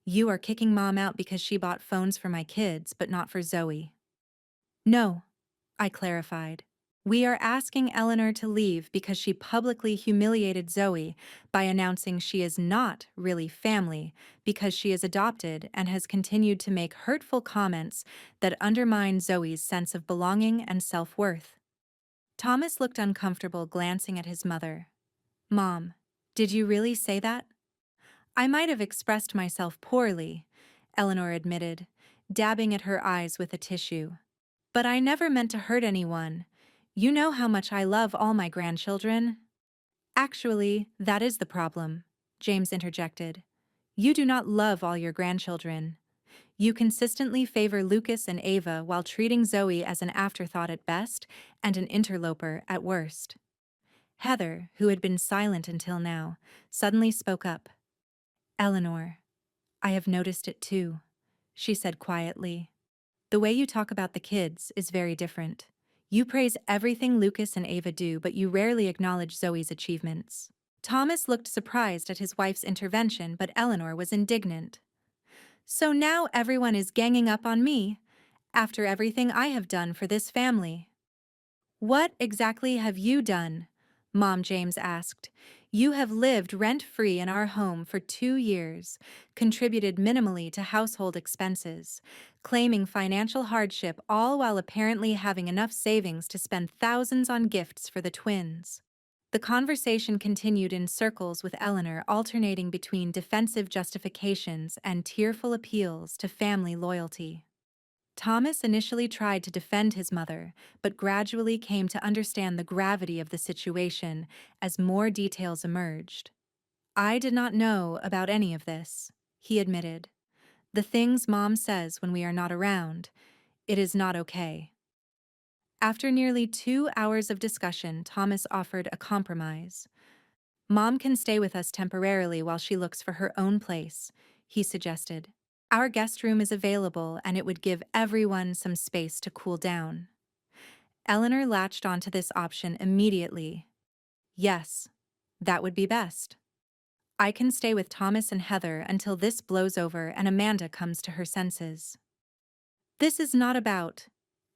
You are kicking Mom out because she bought phones for my kids, but not for Zoe. No, I clarified. We are asking Eleanor to leave because she publicly humiliated Zoe by announcing she is not really family because she is adopted and has continued to make hurtful comments that undermine Zoe's sense of belonging and self-worth. Thomas looked uncomfortable, glancing at his mother. Mom, did you really say that? I might have expressed myself poorly, Eleanor admitted, dabbing at her eyes with a tissue. But I never meant to hurt anyone. You know how much I love all my grandchildren. Actually, that is the problem, James interjected. You do not love all your grandchildren. You consistently favor Lucas and Ava while treating Zoe as an afterthought at best and an interloper at worst. Heather, who had been silent until now, suddenly spoke up. Eleanor, I have noticed it too, she said quietly. The way you talk about the kids is very different. You praise everything Lucas and Ava do, but you rarely acknowledge Zoe's achievements. Thomas looked surprised at his wife's intervention, but Eleanor was indignant. So now everyone is ganging up on me, after everything I have done for this family. What exactly have you done? Mom James asked. You have lived rent-free in our home for 2 years, contributed minimally to household expenses, claiming financial hardship all while apparently having enough savings to spend thousands on gifts for the twins. The conversation continued in circles with Eleanor alternating between defensive justifications and tearful appeals to family loyalty. Thomas initially tried to defend his mother, but gradually came to understand the gravity of the situation as more details emerged. I did not know about any of this, he admitted. The things Mom says when we are not around, it is not okay. After nearly 2 hours of discussion, Thomas offered a compromise. Mom can stay with us temporarily while she looks for her own place, he suggested. Our guest room is available and it would give everyone some space to cool down. Eleanor latched onto this option immediately. Yes, that would be best. I can stay with Thomas and Heather until this blows over and Amanda comes to her senses. This is not about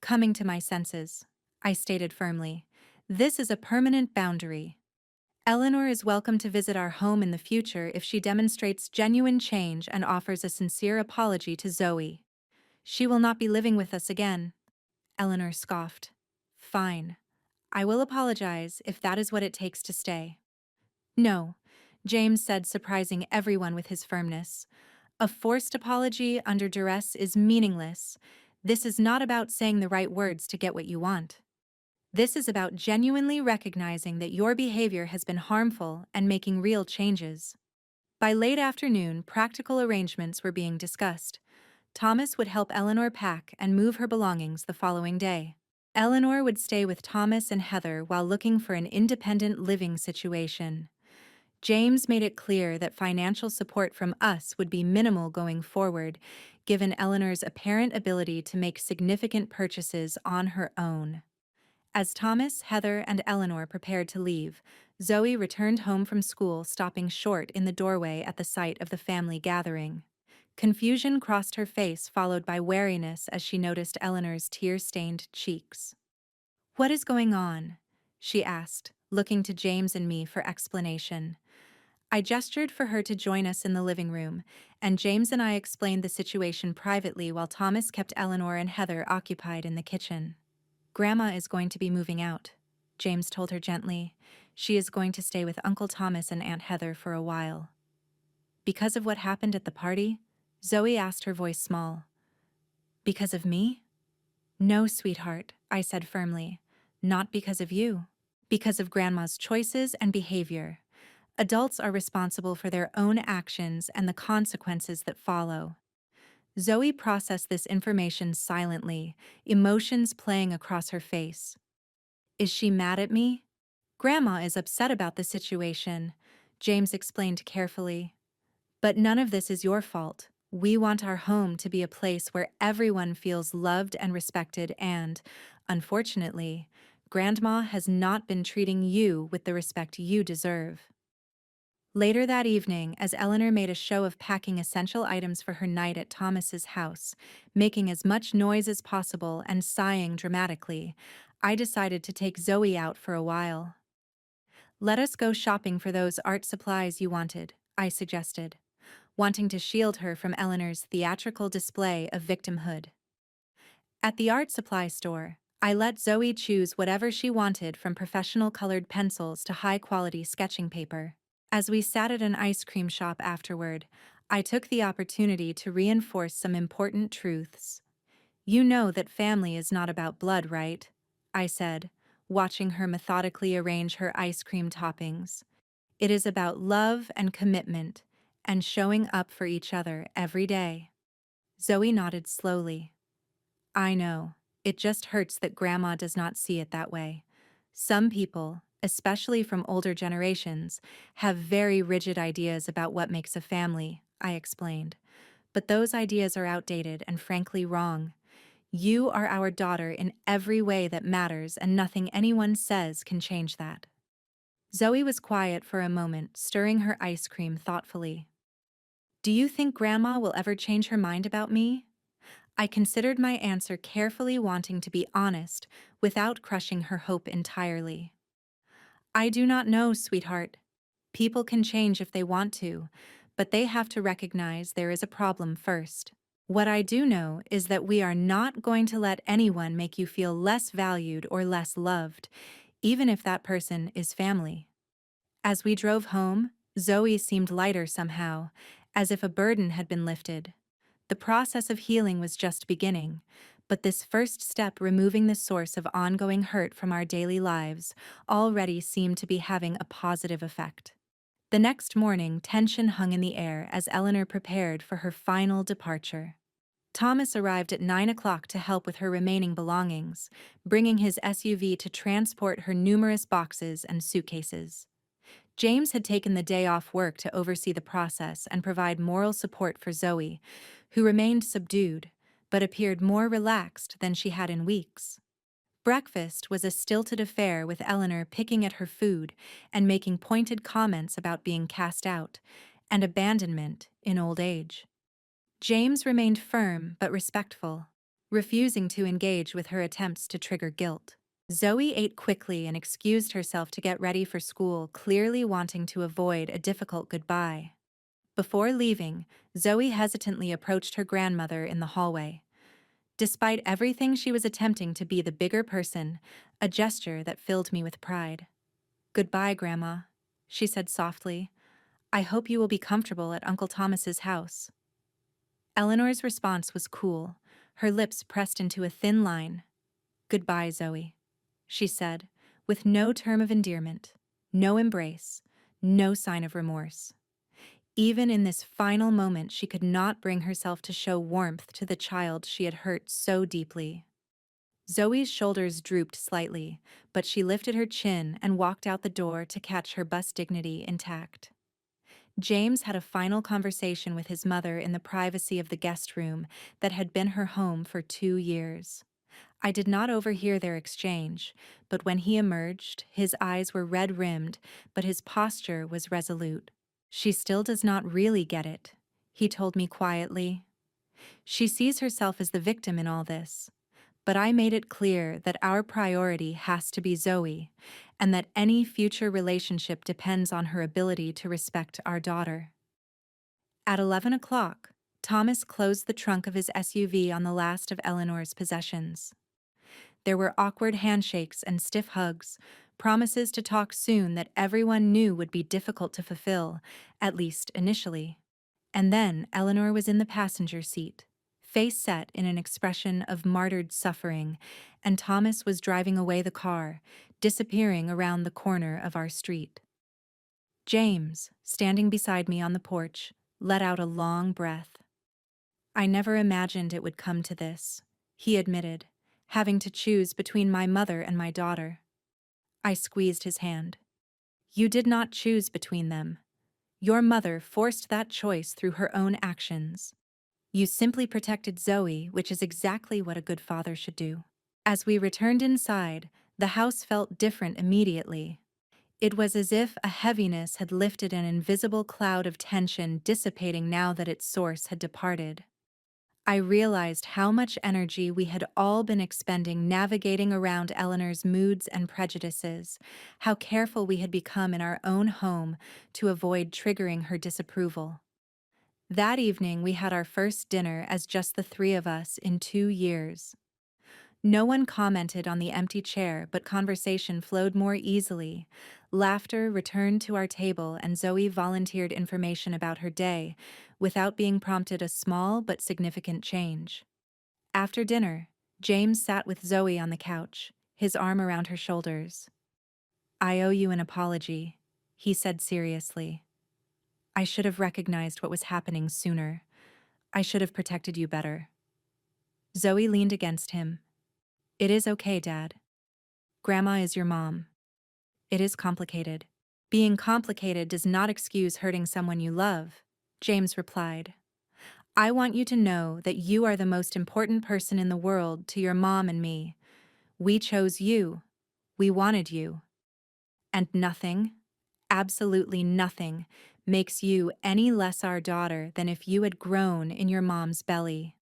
coming to my senses, I stated firmly. This is a permanent boundary. Eleanor is welcome to visit our home in the future if she demonstrates genuine change and offers a sincere apology to Zoe. She will not be living with us again. Eleanor scoffed. Fine. I will apologize if that is what it takes to stay. No, James said, surprising everyone with his firmness. A forced apology under duress is meaningless. This is not about saying the right words to get what you want. This is about genuinely recognizing that your behavior has been harmful and making real changes. By late afternoon, practical arrangements were being discussed. Thomas would help Eleanor pack and move her belongings the following day. Eleanor would stay with Thomas and Heather while looking for an independent living situation. James made it clear that financial support from us would be minimal going forward, given Eleanor's apparent ability to make significant purchases on her own. As Thomas, Heather, and Eleanor prepared to leave, Zoe returned home from school, stopping short in the doorway at the sight of the family gathering. Confusion crossed her face, followed by wariness as she noticed Eleanor's tear-stained cheeks. What is going on? She asked, looking to James and me for explanation. I gestured for her to join us in the living room, and James and I explained the situation privately while Thomas kept Eleanor and Heather occupied in the kitchen. Grandma is going to be moving out, James told her gently. She is going to stay with Uncle Thomas and Aunt Heather for a while. Because of what happened at the party? Zoe asked, her voice small. Because of me? No, sweetheart, I said firmly. Not because of you. Because of Grandma's choices and behavior. Adults are responsible for their own actions and the consequences that follow. Zoe processed this information silently, emotions playing across her face. Is she mad at me? Grandma is upset about the situation, James explained carefully. But none of this is your fault. We want our home to be a place where everyone feels loved and respected and, unfortunately, Grandma has not been treating you with the respect you deserve. Later that evening, as Eleanor made a show of packing essential items for her night at Thomas's house, making as much noise as possible and sighing dramatically, I decided to take Zoe out for a while. Let us go shopping for those art supplies you wanted, I suggested, wanting to shield her from Eleanor's theatrical display of victimhood. At the art supply store, I let Zoe choose whatever she wanted, from professional colored pencils to high-quality sketching paper. As we sat at an ice cream shop afterward, I took the opportunity to reinforce some important truths. You know that family is not about blood, right? I said, watching her methodically arrange her ice cream toppings. It is about love and commitment, and showing up for each other every day. Zoe nodded slowly. I know, it just hurts that Grandma does not see it that way. Some people, especially from older generations, have very rigid ideas about what makes a family, I explained. But those ideas are outdated and frankly wrong. You are our daughter in every way that matters, and nothing anyone says can change that. Zoe was quiet for a moment, stirring her ice cream thoughtfully. Do you think Grandma will ever change her mind about me? I considered my answer carefully, wanting to be honest, without crushing her hope entirely. I do not know, sweetheart. People can change if they want to, but they have to recognize there is a problem first. What I do know is that we are not going to let anyone make you feel less valued or less loved, even if that person is family. As we drove home, Zoe seemed lighter somehow, as if a burden had been lifted. The process of healing was just beginning, but this first step, removing the source of ongoing hurt from our daily lives, already seemed to be having a positive effect. The next morning, tension hung in the air as Eleanor prepared for her final departure. Thomas arrived at 9 o'clock to help with her remaining belongings, bringing his SUV to transport her numerous boxes and suitcases. James had taken the day off work to oversee the process and provide moral support for Zoe, who remained subdued, but appeared more relaxed than she had in weeks. Breakfast was a stilted affair, with Eleanor picking at her food and making pointed comments about being cast out and abandonment in old age. James remained firm but respectful, refusing to engage with her attempts to trigger guilt. Zoe ate quickly and excused herself to get ready for school, clearly wanting to avoid a difficult goodbye. Before leaving, Zoe hesitantly approached her grandmother in the hallway. Despite everything, she was attempting to be the bigger person, a gesture that filled me with pride. "Goodbye, Grandma," she said softly. "I hope you will be comfortable at Uncle Thomas's house." Eleanor's response was cool, her lips pressed into a thin line. "Goodbye, Zoe," she said, with no term of endearment, no embrace, no sign of remorse. Even in this final moment, she could not bring herself to show warmth to the child she had hurt so deeply. Zoe's shoulders drooped slightly, but she lifted her chin and walked out the door to catch her bus dignity intact. James had a final conversation with his mother in the privacy of the guest room that had been her home for 2 years. I did not overhear their exchange, but when he emerged, his eyes were red-rimmed, but his posture was resolute. "She still does not really get it," he told me quietly. "She sees herself as the victim in all this. But I made it clear that our priority has to be Zoe, and that any future relationship depends on her ability to respect our daughter." At 11 o'clock, Thomas closed the trunk of his SUV on the last of Eleanor's possessions. There were awkward handshakes and stiff hugs, promises to talk soon that everyone knew would be difficult to fulfill, at least initially. And then Eleanor was in the passenger seat, face set in an expression of martyred suffering, and Thomas was driving away the car, disappearing around the corner of our street. James, standing beside me on the porch, let out a long breath. "I never imagined it would come to this," he admitted, "having to choose between my mother and my daughter." I squeezed his hand. "You did not choose between them. Your mother forced that choice through her own actions. You simply protected Zoe, which is exactly what a good father should do." As we returned inside, the house felt different immediately. It was as if a heaviness had lifted, an invisible cloud of tension dissipating now that its source had departed. I realized how much energy we had all been expending navigating around Eleanor's moods and prejudices, how careful we had become in our own home to avoid triggering her disapproval. That evening, we had our first dinner as just the three of us in 2 years. No one commented on the empty chair, but conversation flowed more easily. Laughter returned to our table, and Zoe volunteered information about her day, without being prompted, a small but significant change. After dinner, James sat with Zoe on the couch, his arm around her shoulders. "I owe you an apology," he said seriously. "I should have recognized what was happening sooner. I should have protected you better." Zoe leaned against him. "It is okay, Dad. Grandma is your mom. It is complicated. Being complicated does not excuse hurting someone you love," James replied. I want you to know that you are the most important person in the world to your mom and me. We chose you. We wanted you. And nothing, absolutely nothing, makes you any less our daughter than if you had grown in your mom's belly.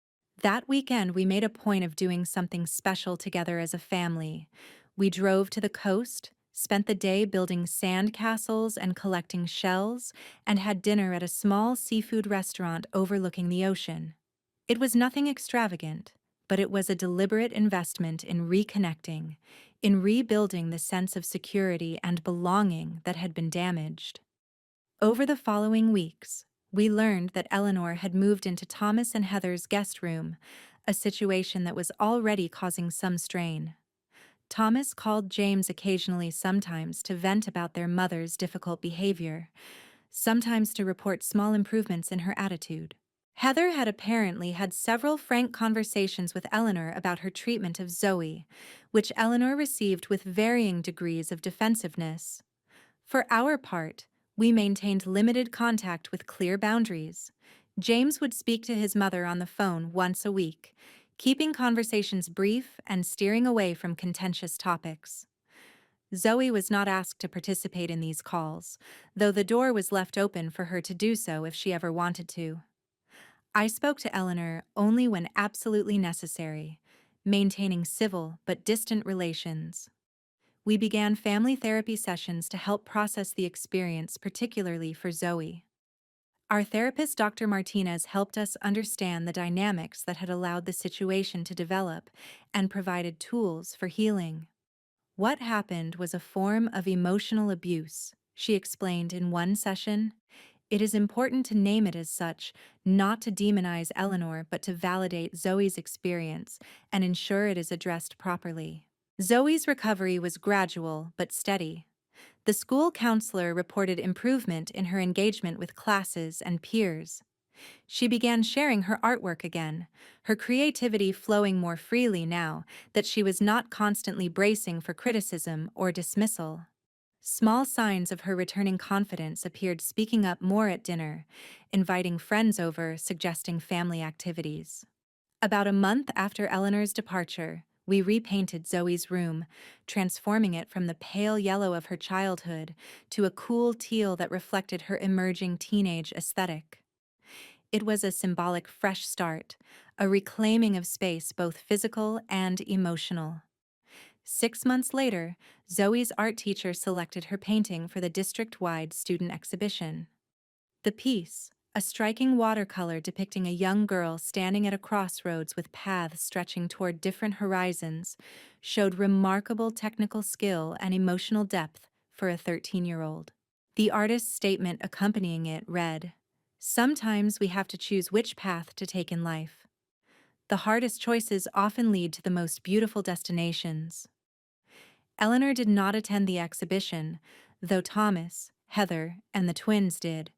That weekend, we made a point of doing something special together as a family. We drove to the coast, spent the day building sand castles and collecting shells, and had dinner at a small seafood restaurant overlooking the ocean. It was nothing extravagant, but it was a deliberate investment in reconnecting, in rebuilding the sense of security and belonging that had been damaged. Over the following weeks, we learned that Eleanor had moved into Thomas and Heather's guest room, a situation that was already causing some strain. Thomas called James occasionally sometimes to vent about their mother's difficult behavior, sometimes to report small improvements in her attitude. Heather had apparently had several frank conversations with Eleanor about her treatment of Zoe, which Eleanor received with varying degrees of defensiveness. For our part, we maintained limited contact with clear boundaries. James would speak to his mother on the phone once a week, keeping conversations brief and steering away from contentious topics. Zoe was not asked to participate in these calls, though the door was left open for her to do so if she ever wanted to. I spoke to Eleanor only when absolutely necessary, maintaining civil but distant relations. We began family therapy sessions to help process the experience, particularly for Zoe. Our therapist, Dr. Martinez, helped us understand the dynamics that had allowed the situation to develop and provided tools for healing. What happened was a form of emotional abuse, she explained in one session. It is important to name it as such, not to demonize Eleanor, but to validate Zoe's experience and ensure it is addressed properly. Zoe's recovery was gradual but steady. The school counselor reported improvement in her engagement with classes and peers. She began sharing her artwork again, her creativity flowing more freely now that she was not constantly bracing for criticism or dismissal. Small signs of her returning confidence appeared, speaking up more at dinner, inviting friends over, suggesting family activities. About a month after Eleanor's departure, we repainted Zoe's room, transforming it from the pale yellow of her childhood to a cool teal that reflected her emerging teenage aesthetic. It was a symbolic fresh start, a reclaiming of space, both physical and emotional. 6 months later, Zoe's art teacher selected her painting for the district-wide student exhibition. The piece, a striking watercolor depicting a young girl standing at a crossroads with paths stretching toward different horizons, showed remarkable technical skill and emotional depth for a 13-year-old. The artist's statement accompanying it read, "Sometimes we have to choose which path to take in life. The hardest choices often lead to the most beautiful destinations." Eleanor did not attend the exhibition, though Thomas, Heather, and the twins did,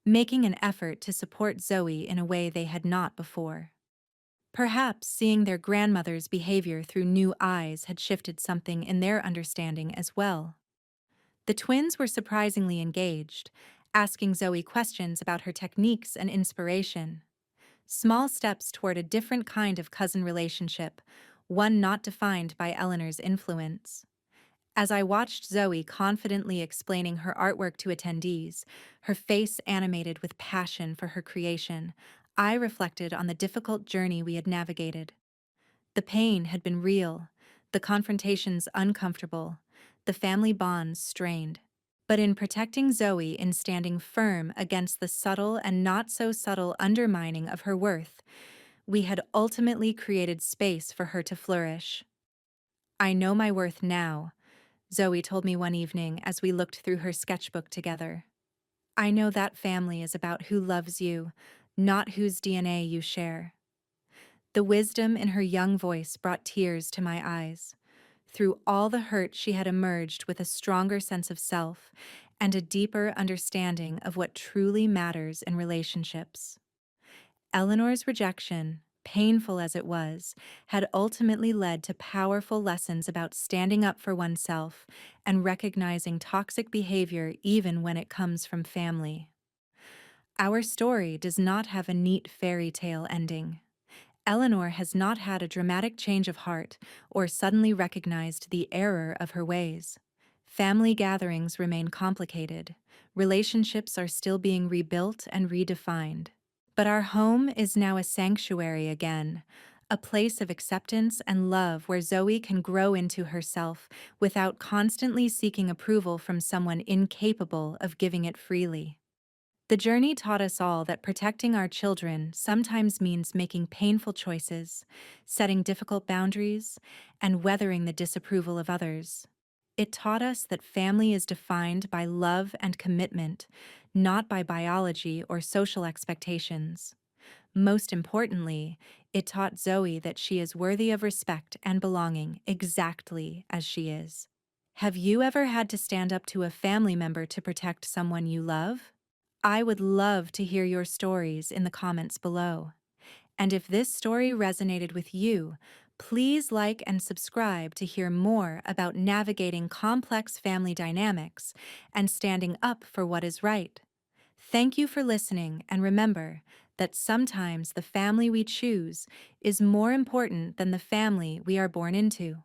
making an effort to support Zoe in a way they had not before. Perhaps seeing their grandmother's behavior through new eyes had shifted something in their understanding as well. The twins were surprisingly engaged, asking Zoe questions about her techniques and inspiration. Small steps toward a different kind of cousin relationship, one not defined by Eleanor's influence. As I watched Zoe confidently explaining her artwork to attendees, her face animated with passion for her creation, I reflected on the difficult journey we had navigated. The pain had been real, the confrontations uncomfortable, the family bonds strained. But in protecting Zoe, in standing firm against the subtle and not so subtle undermining of her worth, we had ultimately created space for her to flourish. "I know my worth now," Zoe told me one evening as we looked through her sketchbook together. "I know that family is about who loves you, not whose DNA you share." The wisdom in her young voice brought tears to my eyes. Through all the hurt, she had emerged with a stronger sense of self and a deeper understanding of what truly matters in relationships. Eleanor's rejection, painful as it was, had ultimately led to powerful lessons about standing up for oneself and recognizing toxic behavior even when it comes from family. Our story does not have a neat fairy tale ending. Eleanor has not had a dramatic change of heart or suddenly recognized the error of her ways. Family gatherings remain complicated. Relationships are still being rebuilt and redefined. But our home is now a sanctuary again, a place of acceptance and love where Zoe can grow into herself without constantly seeking approval from someone incapable of giving it freely. The journey taught us all that protecting our children sometimes means making painful choices, setting difficult boundaries, and weathering the disapproval of others. It taught us that family is defined by love and commitment, not by biology or social expectations. Most importantly, it taught Zoe that she is worthy of respect and belonging exactly as she is. Have you ever had to stand up to a family member to protect someone you love? I would love to hear your stories in the comments below. And if this story resonated with you, please like and subscribe to hear more about navigating complex family dynamics and standing up for what is right. Thank you for listening, and remember that sometimes the family we choose is more important than the family we are born into.